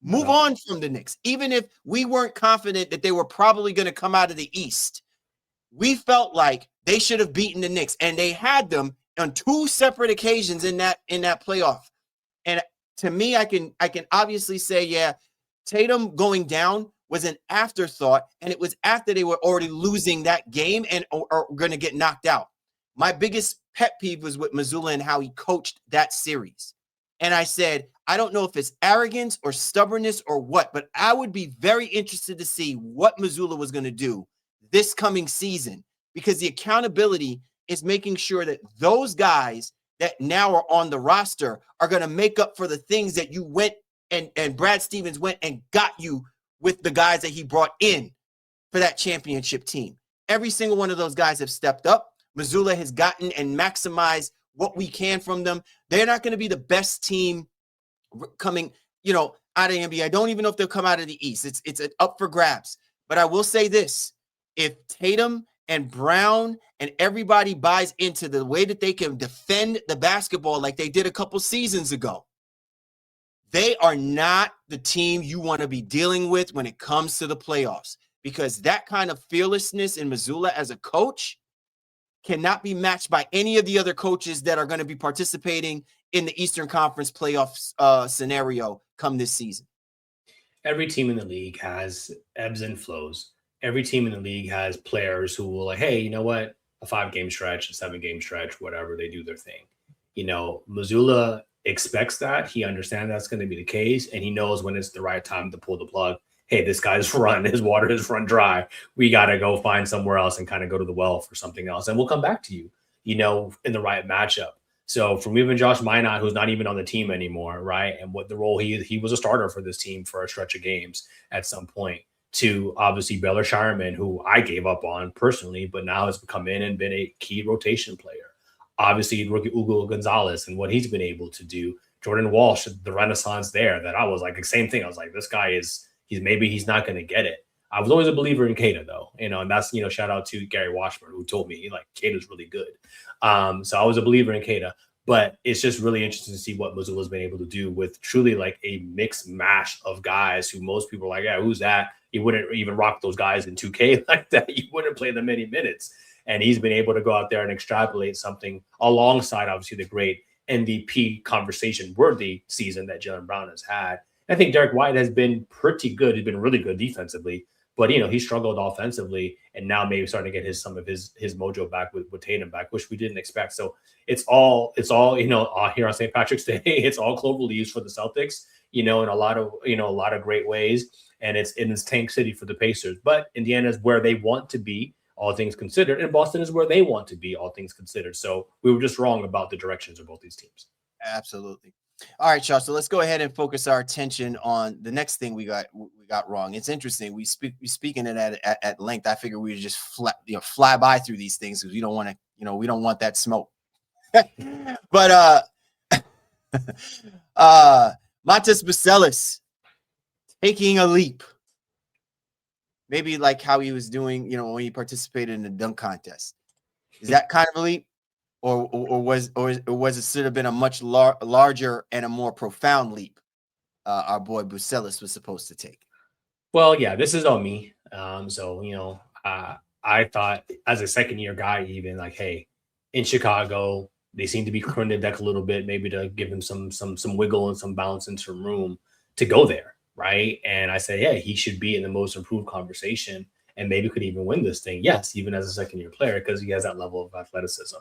move on from the Knicks, even if we weren't confident that they were probably going to come out of the East. We felt like they should have beaten the Knicks, and they had them on two separate occasions in that playoff. And to me, I can obviously say, yeah, Tatum going down was an afterthought, and it was after they were already losing that game and are going to get knocked out. My biggest pet peeve was with Mazzulla and how he coached that series. And I said, I don't know if it's arrogance or stubbornness or what, but I would be very interested to see what Mazzulla was going to do this coming season, because the accountability is making sure that those guys that now are on the roster are going to make up for the things that you went and Brad Stevens went and got you with the guys that he brought in for that championship team. Every single one of those guys have stepped up. Mazzulla has gotten and maximized what we can from them. They're not going to be the best team coming, out of the NBA. I don't even know if they'll come out of the East. It's up for grabs. But I will say this. If Tatum and Brown and everybody buys into the way that they can defend the basketball like they did a couple seasons ago, they are not the team you want to be dealing with when it comes to the playoffs, because that kind of fearlessness in Mazzulla as a coach cannot be matched by any of the other coaches that are going to be participating in the Eastern Conference playoffs scenario come this season. Every team in the league has ebbs and flows. Every team in the league has players who will hey, you know what? A 5-game stretch, a 7-game stretch, whatever, they do their thing. Mazzulla expects that. He understands that's going to be the case, and he knows when it's the right time to pull the plug. Hey, this guy's his water has run dry. We got to go find somewhere else and kind of go to the well for something else. And we'll come back to you, in the right matchup. So from even Josh Minot, who's not even on the team anymore, right? And what the role he was a starter for this team for a stretch of games at some point, to obviously Baylor Shireman, who I gave up on personally, but now has come in and been a key rotation player. Obviously, rookie Hugo Gonzalez and what he's been able to do. Jordan Walsh, the renaissance there, that I was like, the same thing. I was like, this guy he's not going to get it. I was always a believer in Keita, though, and that's, shout out to Gary Washburn, who told me Keita's really good. So I was a believer in Keita, but it's just really interesting to see what Mazzulla's been able to do with truly a mixed mash of guys who most people are like, yeah, who's that? You wouldn't even rock those guys in 2K like that. You wouldn't play them many minutes. And he's been able to go out there and extrapolate something alongside, obviously, the great MVP conversation worthy season that Jaylen Brown has had. I think Derek White has been pretty good. He's been really good defensively, but he struggled offensively, and now maybe starting to get some of his mojo back with Tatum back, which we didn't expect. So it's all here on St. Patrick's Day. It's all clover leaves for the Celtics, in a lot of great ways, and it's Tank City for the Pacers. But Indiana is where they want to be, all things considered, and Boston is where they want to be, all things considered. So we were just wrong about the directions of both these teams. Absolutely. All right, Charles. So let's go ahead and focus our attention on the next thing we got wrong. It's interesting. We speaking it at length. I figure we would just fly by through these things because we don't want to, we don't want that smoke. But Montes Bucelis taking a leap. Maybe like how he was doing, when he participated in the dunk contest. Is that kind of a leap? Or was it should have been a much larger and a more profound leap our boy Bucelis was supposed to take? Well, yeah, this is on me. So I thought as a second-year guy, even hey, in Chicago, they seem to be clearing the deck a little bit, maybe to give him some wiggle and some bounce and some room to go there, right? And I said, yeah, he should be in the most improved conversation and maybe could even win this thing. Yes, even as a second-year player, because he has that level of athleticism.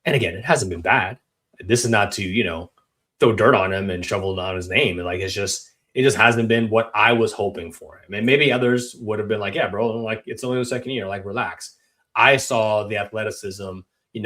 And again, it hasn't been bad. This is not to, throw dirt on him and shovel down his name. And it just hasn't been what I was hoping for him. And maybe others would have been like, yeah, bro, it's only the second year, relax. I saw the athleticism,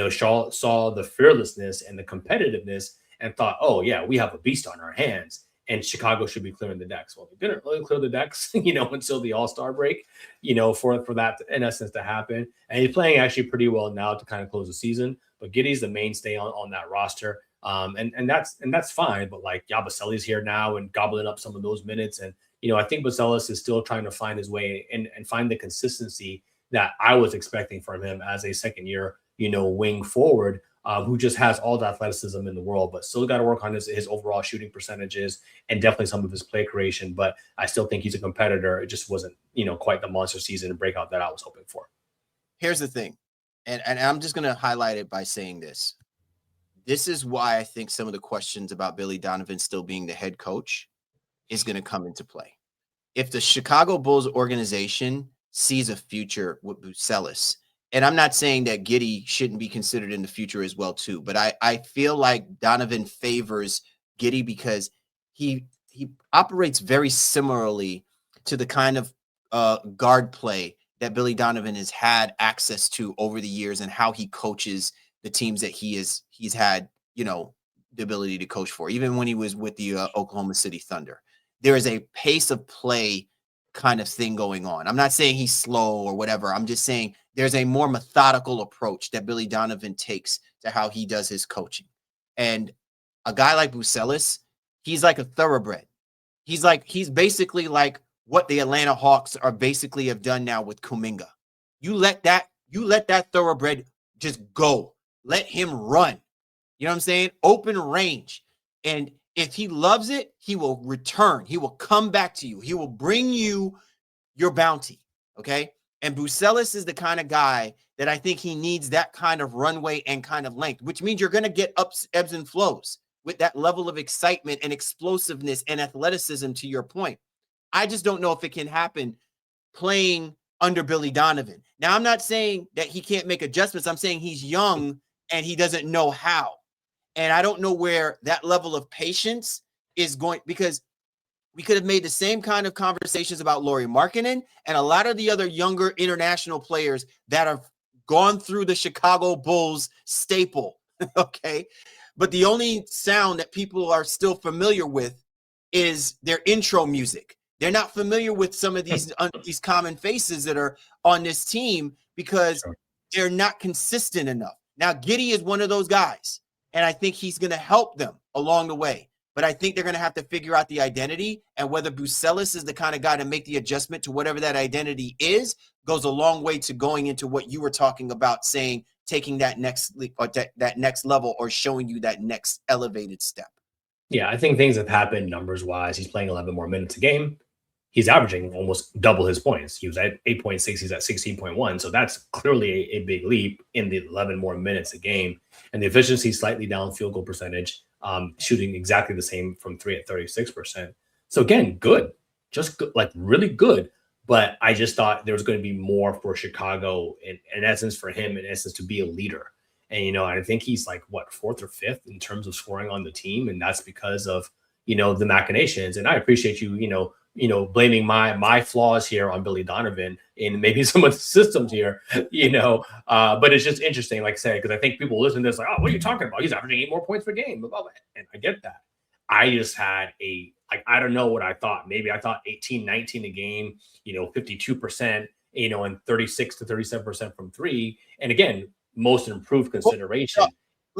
saw the fearlessness and the competitiveness and thought, oh yeah, we have a beast on our hands and Chicago should be clearing the decks. Well, they didn't really clear the decks, until the All-Star break, for that in essence to happen. And he's playing actually pretty well now to kind of close the season. But Giddey's the mainstay on that roster. And that's fine. But like Yabusele's here now and gobbling up some of those minutes. And, I think Bacelis is still trying to find his way and find the consistency that I was expecting from him as a second year, wing forward. Who just has all the athleticism in the world, but still got to work on his overall shooting percentages and definitely some of his play creation. But I still think he's a competitor. It just wasn't, quite the monster season and breakout that I was hoping for. Here's the thing, and I'm just going to highlight it by saying this. This is why I think some of the questions about Billy Donovan still being the head coach is going to come into play. If the Chicago Bulls organization sees a future with Bucelis, and I'm not saying that Giddey shouldn't be considered in the future as well, too. But I feel like Donovan favors Giddey because he operates very similarly to the kind of guard play that Billy Donovan has had access to over the years and how he coaches the teams that he's had, the ability to coach for, even when he was with the Oklahoma City Thunder. There is a pace of play kind of thing going on. I'm not saying he's slow or whatever. I'm just saying there's a more methodical approach that Billy Donovan takes to how he does his coaching. And a guy like Bucelis, he's like a thoroughbred. He's basically like what the Atlanta Hawks are basically have done now with Kuminga. You let that thoroughbred just go. Let him run. You know what I'm saying? Open range. And if he loves it, he will return. He will come back to you. He will bring you your bounty. Okay. And Bucelis is the kind of guy that I think he needs that kind of runway and kind of length, which means you're going to get ebbs and flows with that level of excitement and explosiveness and athleticism, to your point. I just don't know if it can happen playing under Billy Donovan. Now, I'm not saying that he can't make adjustments. I'm saying he's young and he doesn't know how. And I don't know where that level of patience is going, because we could have made the same kind of conversations about Lauri Markkanen and a lot of the other younger international players that have gone through the Chicago Bulls staple. Okay. But the only sound that people are still familiar with is their intro music. They're not familiar with some of these common faces that are on this team because they're not consistent enough. Now, Giddey is one of those guys, and I think he's going to help them along the way. But I think they're going to have to figure out the identity, and whether Bucelis is the kind of guy to make the adjustment to whatever that identity is goes a long way to going into what you were talking about, saying taking that next leap or that next level or showing you that next elevated step. Yeah, I think things have happened numbers-wise. He's playing 11 more minutes a game. He's averaging almost double his points. He was at 8.6. He's at 16.1. So that's clearly a big leap in the 11 more minutes a game. And the efficiency slightly down, field goal percentage, shooting exactly the same from 3 at 36%. So again, good, just good, like really good. But I just thought there was going to be more for Chicago in essence, for him, in essence, to be a leader. And, I think he's like, what, 4th or 5th in terms of scoring on the team. And that's because of, the machinations. And I appreciate you, blaming my flaws here on Billy Donovan and maybe some of the systems here, but it's just interesting, like I said, because I think people listen to this like, oh, what are you talking about? He's averaging 8 more points per game. And I get that. I just had I don't know what I thought. Maybe I thought 18, 19 a game, 52%, and 36 to 37% from three. And again, most improved consideration.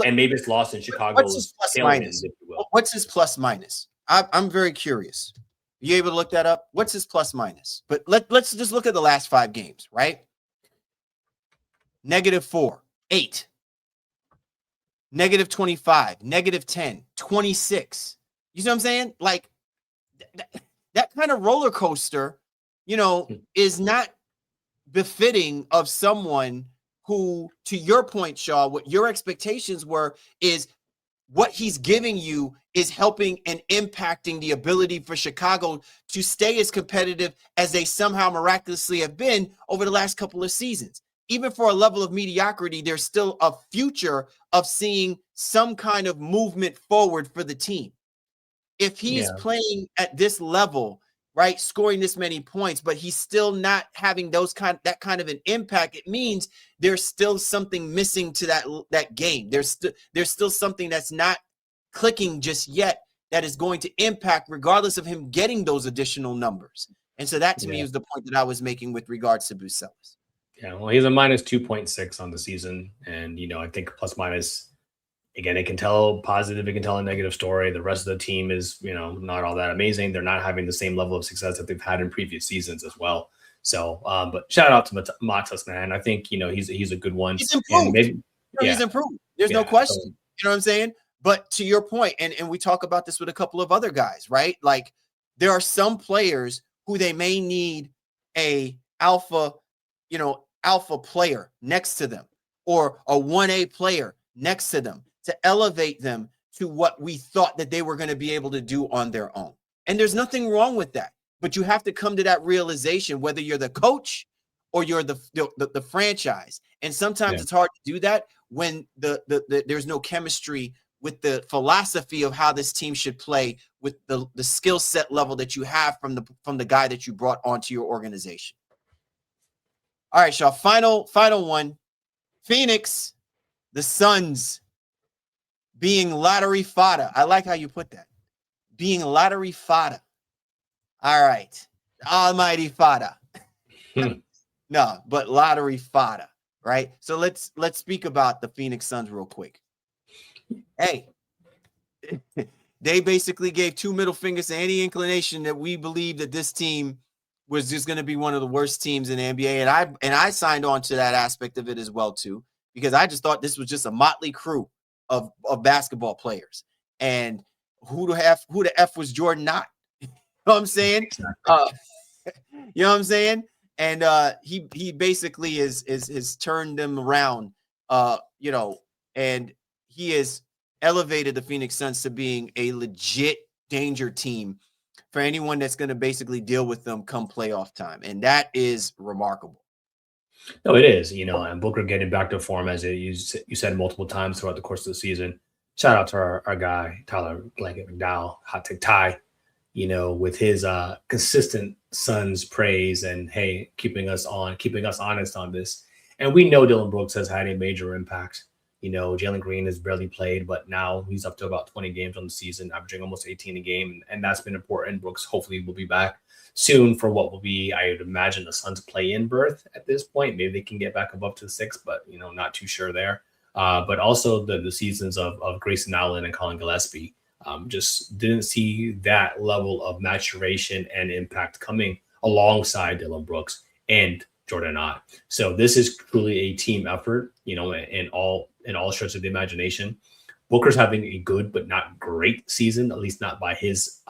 And maybe it's lost in Chicago's. What's his plus minus? What's his plus minus? I'm very curious. You able to look that up? What's his plus minus? But let's just look at the last 5 games, right? -4, 8, -25, -10, 26. You see what I'm saying? Like that kind of roller coaster, is not befitting of someone who, to your point, Shaw, what your expectations were is what he's giving you is helping and impacting the ability for Chicago to stay as competitive as they somehow miraculously have been over the last couple of seasons. Even for a level of mediocrity, there's still a future of seeing some kind of movement forward for the team. If he's playing at this level, right, scoring this many points, but he's still not having that kind of an impact, it means there's still something missing to that game. There's still something that's not clicking just yet that is going to impact regardless of him getting those additional numbers. And so that to me is the point that I was making with regards to Bucelis. Yeah, well, he's a minus 2.6 on the season. And, I think plus minus, again, it can tell positive, it can tell a negative story. The rest of the team is, not all that amazing. They're not having the same level of success that they've had in previous seasons as well. So, but shout out to Matas, man. I think, he's a good one. He's improved. Maybe, He's improved. There's no question. So, you know what I'm saying? But to your point, and we talk about this with a couple of other guys, right? Like there are some players who they may need a alpha player next to them or a 1A player next to them to elevate them to what we thought that they were going to be able to do on their own. And there's nothing wrong with that. But you have to come to that realization, whether you're the coach or you're the franchise. And sometimes it's hard to do that when there's no chemistry with the philosophy of how this team should play with the skill set level that you have from the guy that you brought onto your organization. All right, Shaw, final one. Phoenix, the Suns being lottery fodder. I like how you put that. Being lottery fodder. All right. Almighty fodder. No, but lottery fodder, right? So let's speak about the Phoenix Suns real quick. Hey, they basically gave two middle fingers to any inclination that we believe that this team was just going to be one of the worst teams in the NBA. And I signed on to that aspect of it as well, too, because I just thought this was just a motley crew of basketball players. And who the F was Jordan not? You know what I'm saying? You know what I'm saying? And he basically is turned them around, and he has elevated the Phoenix Suns to being a legit danger team for anyone that's going to basically deal with them come playoff time. And that is remarkable. No, it is, and Booker getting back to form, as you said multiple times throughout the course of the season. Shout out to our guy, Tyler Blanket McDowell, Hot Take Ty, with his consistent Suns praise and, hey, keeping us honest on this. And we know Dillon Brooks has had a major impact. Jalen Green has barely played, but now he's up to about 20 games on the season, averaging almost 18 a game. And that's been important. Brooks hopefully will be back soon for what will be, I would imagine, the Suns play-in berth at this point. Maybe they can get back above to 6, but, not too sure there. But also the seasons of Grayson Allen and Colin Gillespie just didn't see that level of maturation and impact coming alongside Dillon Brooks and Jordan Ott. So this is truly a team effort, in all stretches of the imagination. Booker's having a good but not great season, at least not by his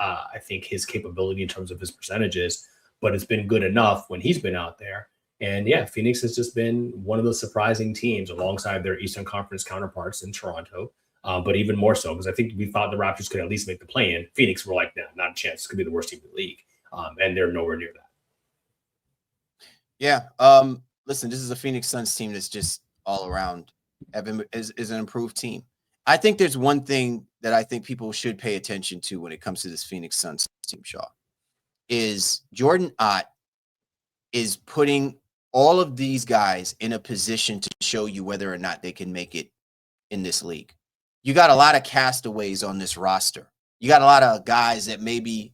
capability in terms of his percentages, but it's been good enough when he's been out there. And yeah, Phoenix has just been one of the surprising teams alongside their Eastern Conference counterparts in Toronto, but even more so because I think we thought the Raptors could at least make the play-in. Phoenix were like, nah, not a chance. This could be the worst team in the league, and they're nowhere near that. Yeah. Listen, this is a Phoenix Suns team that's just all around is an improved team. I think there's one thing that I think people should pay attention to when it comes to this Phoenix Suns team, Shaw, is Jordan Ott is putting all of these guys in a position to show you whether or not they can make it in this league. You got a lot of castaways on this roster. You got a lot of guys that maybe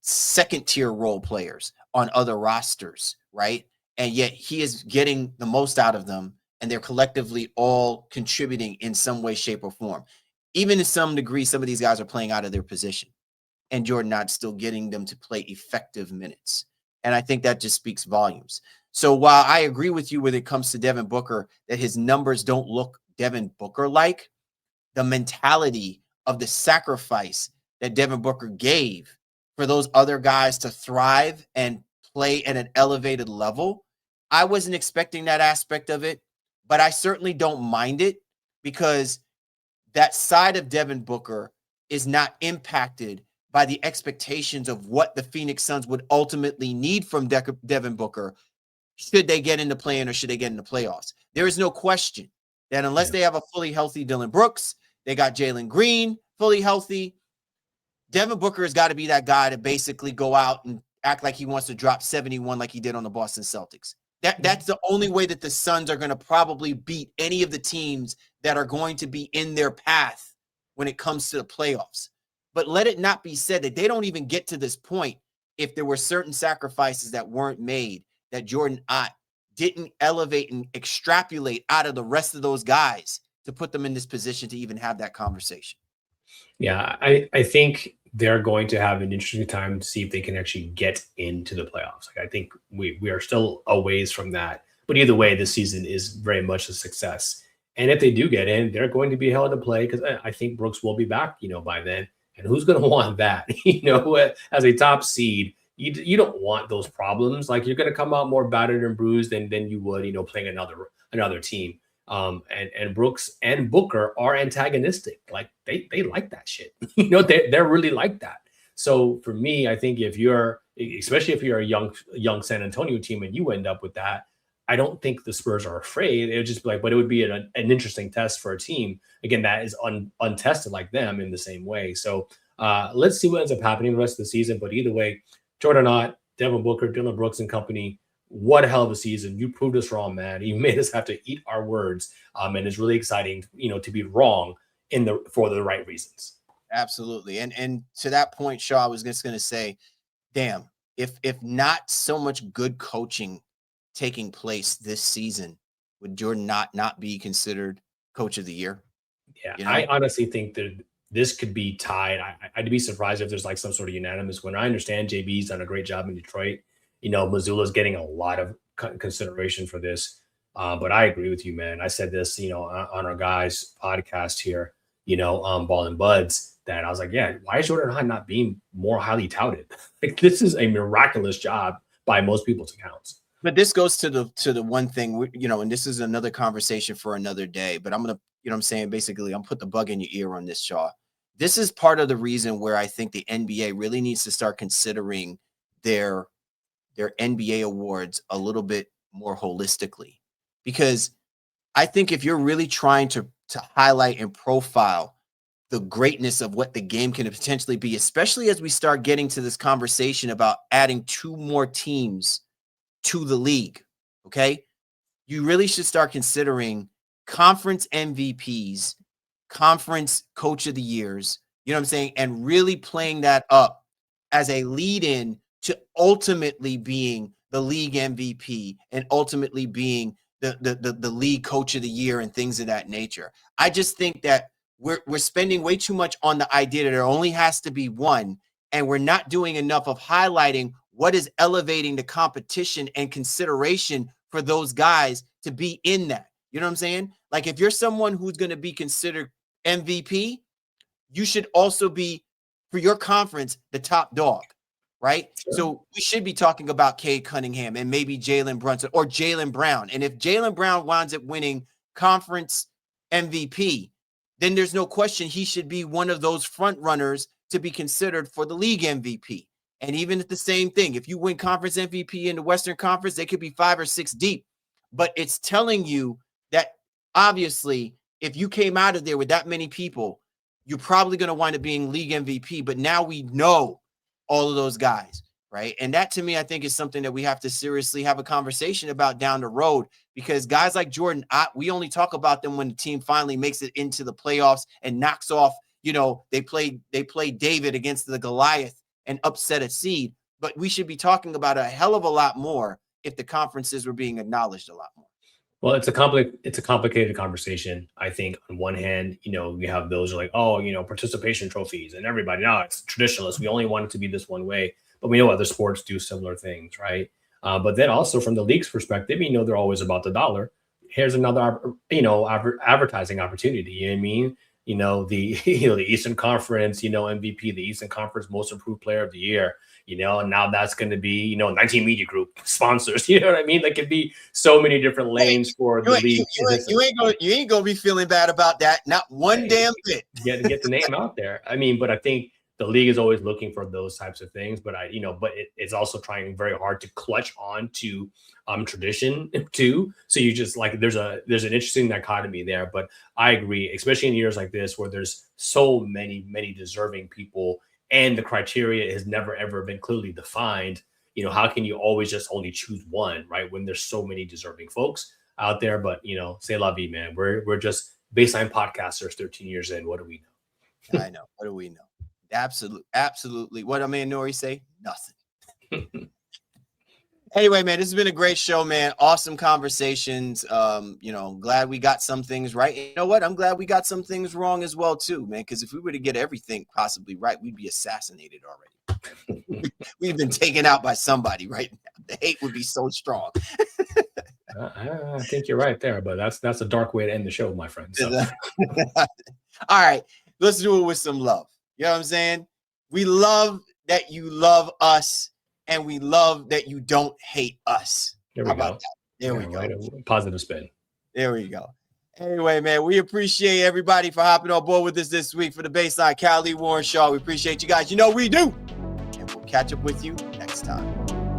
second tier role players on other rosters, right? And yet he is getting the most out of them, and they're collectively all contributing in some way, shape, or form. Even to some degree, some of these guys are playing out of their position, and Jordan Knott's still getting them to play effective minutes. And I think that just speaks volumes. So while I agree with you when it comes to Devin Booker, that his numbers don't look Devin Booker-like, the mentality of the sacrifice that Devin Booker gave for those other guys to thrive and play at an elevated level, I wasn't expecting that aspect of it, but I certainly don't mind it because that side of Devin Booker is not impacted by the expectations of what the Phoenix Suns would ultimately need from Devin Booker should they get into play-in or should they get into playoffs. There is no question that unless they have a fully healthy Dillon Brooks, they got Jalen Green fully healthy, Devin Booker has got to be that guy to basically go out and act like he wants to drop 71 like he did on the Boston Celtics. That's the only way that the Suns are going to probably beat any of the teams that are going to be in their path when it comes to the playoffs. But let it not be said that they don't even get to this point if there were certain sacrifices that weren't made, that Jordan Ott didn't elevate and extrapolate out of the rest of those guys to put them in this position to even have that conversation. Yeah, I think they're going to have an interesting time to see if they can actually get into the playoffs. Like, I think we are still a ways from that. But either way, this season is very much a success. And if they do get in, they're going to be held to play because I think Brooks will be back, by then. And who's going to want that? As a top seed, you don't want those problems. Like, you're going to come out more battered and bruised than you would, playing another team. And Brooks and Booker are antagonistic. Like, they like that shit. They're really like that. So for me, I think especially if you're a young San Antonio team and you end up with that, I don't think the Spurs are afraid. It would just be like, but it would be an interesting test for a team, again, that is untested like them in the same way. So let's see what ends up happening the rest of the season. But either way, Jordan Ott, Devin Booker, Dillon Brooks and company, what a hell of a season. You proved us wrong, man. You made us have to eat our words. And it's really exciting, to be wrong for the right reasons. Absolutely. And to that point, Shaw, I was just going to say, damn, if not so much good coaching taking place this season, would Jordan not be considered coach of the year? Yeah, I honestly think that this could be tied. I'd be surprised if there's like some sort of unanimous winner. I understand JB's done a great job in Detroit. Mazzulla's getting a lot of consideration for this. But I agree with you, man. I said this, on our guys' podcast here, Ball and Buds, that I was like, yeah, why is Jordan Hahn not being more highly touted? Like, this is a miraculous job by most people's accounts. But this goes to the one thing, and this is another conversation for another day, but I'm going to, basically I'm put the bug in your ear on this, Shaw. This is part of the reason where I think the NBA really needs to start considering their NBA awards a little bit more holistically, because I think if you're really trying to highlight and profile the greatness of what the game can potentially be, especially as we start getting to this conversation about adding 2 more teams to the league, okay? You really should start considering conference MVPs, conference coach of the years, and really playing that up as a lead-in to ultimately being the league MVP and ultimately being the league coach of the year and things of that nature. I just think that we're spending way too much on the idea that there only has to be one, and we're not doing enough of highlighting what is elevating the competition and consideration for those guys to be in that. You know what I'm saying? Like, if you're someone who's going to be considered MVP, you should also be, for your conference, the top dog, right? Sure. So we should be talking about Cade Cunningham and maybe Jalen Brunson or Jaylen Brown. And if Jaylen Brown winds up winning conference MVP, then there's no question he should be one of those front runners to be considered for the league MVP. And even at the same thing, if you win conference MVP in the Western Conference, they could be 5 or 6 deep. But it's telling you that obviously, if you came out of there with that many people, you're probably going to wind up being league MVP. But now we know all of those guys, right? And that, to me, I think is something that we have to seriously have a conversation about down the road, because guys like Jordan, we only talk about them when the team finally makes it into the playoffs and knocks off, they play David against the Goliath and upset a seed. But we should be talking about a hell of a lot more if the conferences were being acknowledged a lot more. Well, it's a complicated conversation. I think on one hand, we have those like, participation trophies and everybody, it's traditionalists. We only want it to be this one way, but we know other sports do similar things, right? But then also from the league's perspective, they're always about the dollar. Here's another, advertising opportunity. You know what I mean? The Eastern Conference, MVP, the Eastern Conference Most Improved Player of the Year, and now that's going to be, 19 Media Group sponsors. You know what I mean? There could be so many different lanes for the league. You ain't gonna be feeling bad about that. Not one damn bit. Get the name out there. But I think the league is always looking for those types of things. But it's also trying very hard to clutch on to tradition too. So you just like there's an interesting dichotomy there. But I agree, especially in years like this where there's so many deserving people and the criteria has never ever been clearly defined. How can you always just only choose one, right? When there's so many deserving folks out there. But c'est la vie, man. We're just baseline podcasters 13 years in. What do we know? I know. What do we know? Absolutely. What Amen Nori say? Nothing. Anyway, man, this has been a great show, man. Awesome conversations. Glad we got some things right. You know what? I'm glad we got some things wrong as well, too, man. Because if we were to get everything possibly right, we'd be assassinated already. We've been taken out by somebody right now. The hate would be so strong. I think you're right there, but that's a dark way to end the show, my friend. So. All right, let's do it with some love. You know what I'm saying? We love that you love us, and we love that you don't hate us. There we How go. about that? There we go. Right, a positive spin. There we go. Anyway, man, we appreciate everybody for hopping on board with us this week for the Baseline. Callie, Warren, Shaw. We appreciate you guys. You know we do. And we'll catch up with you next time.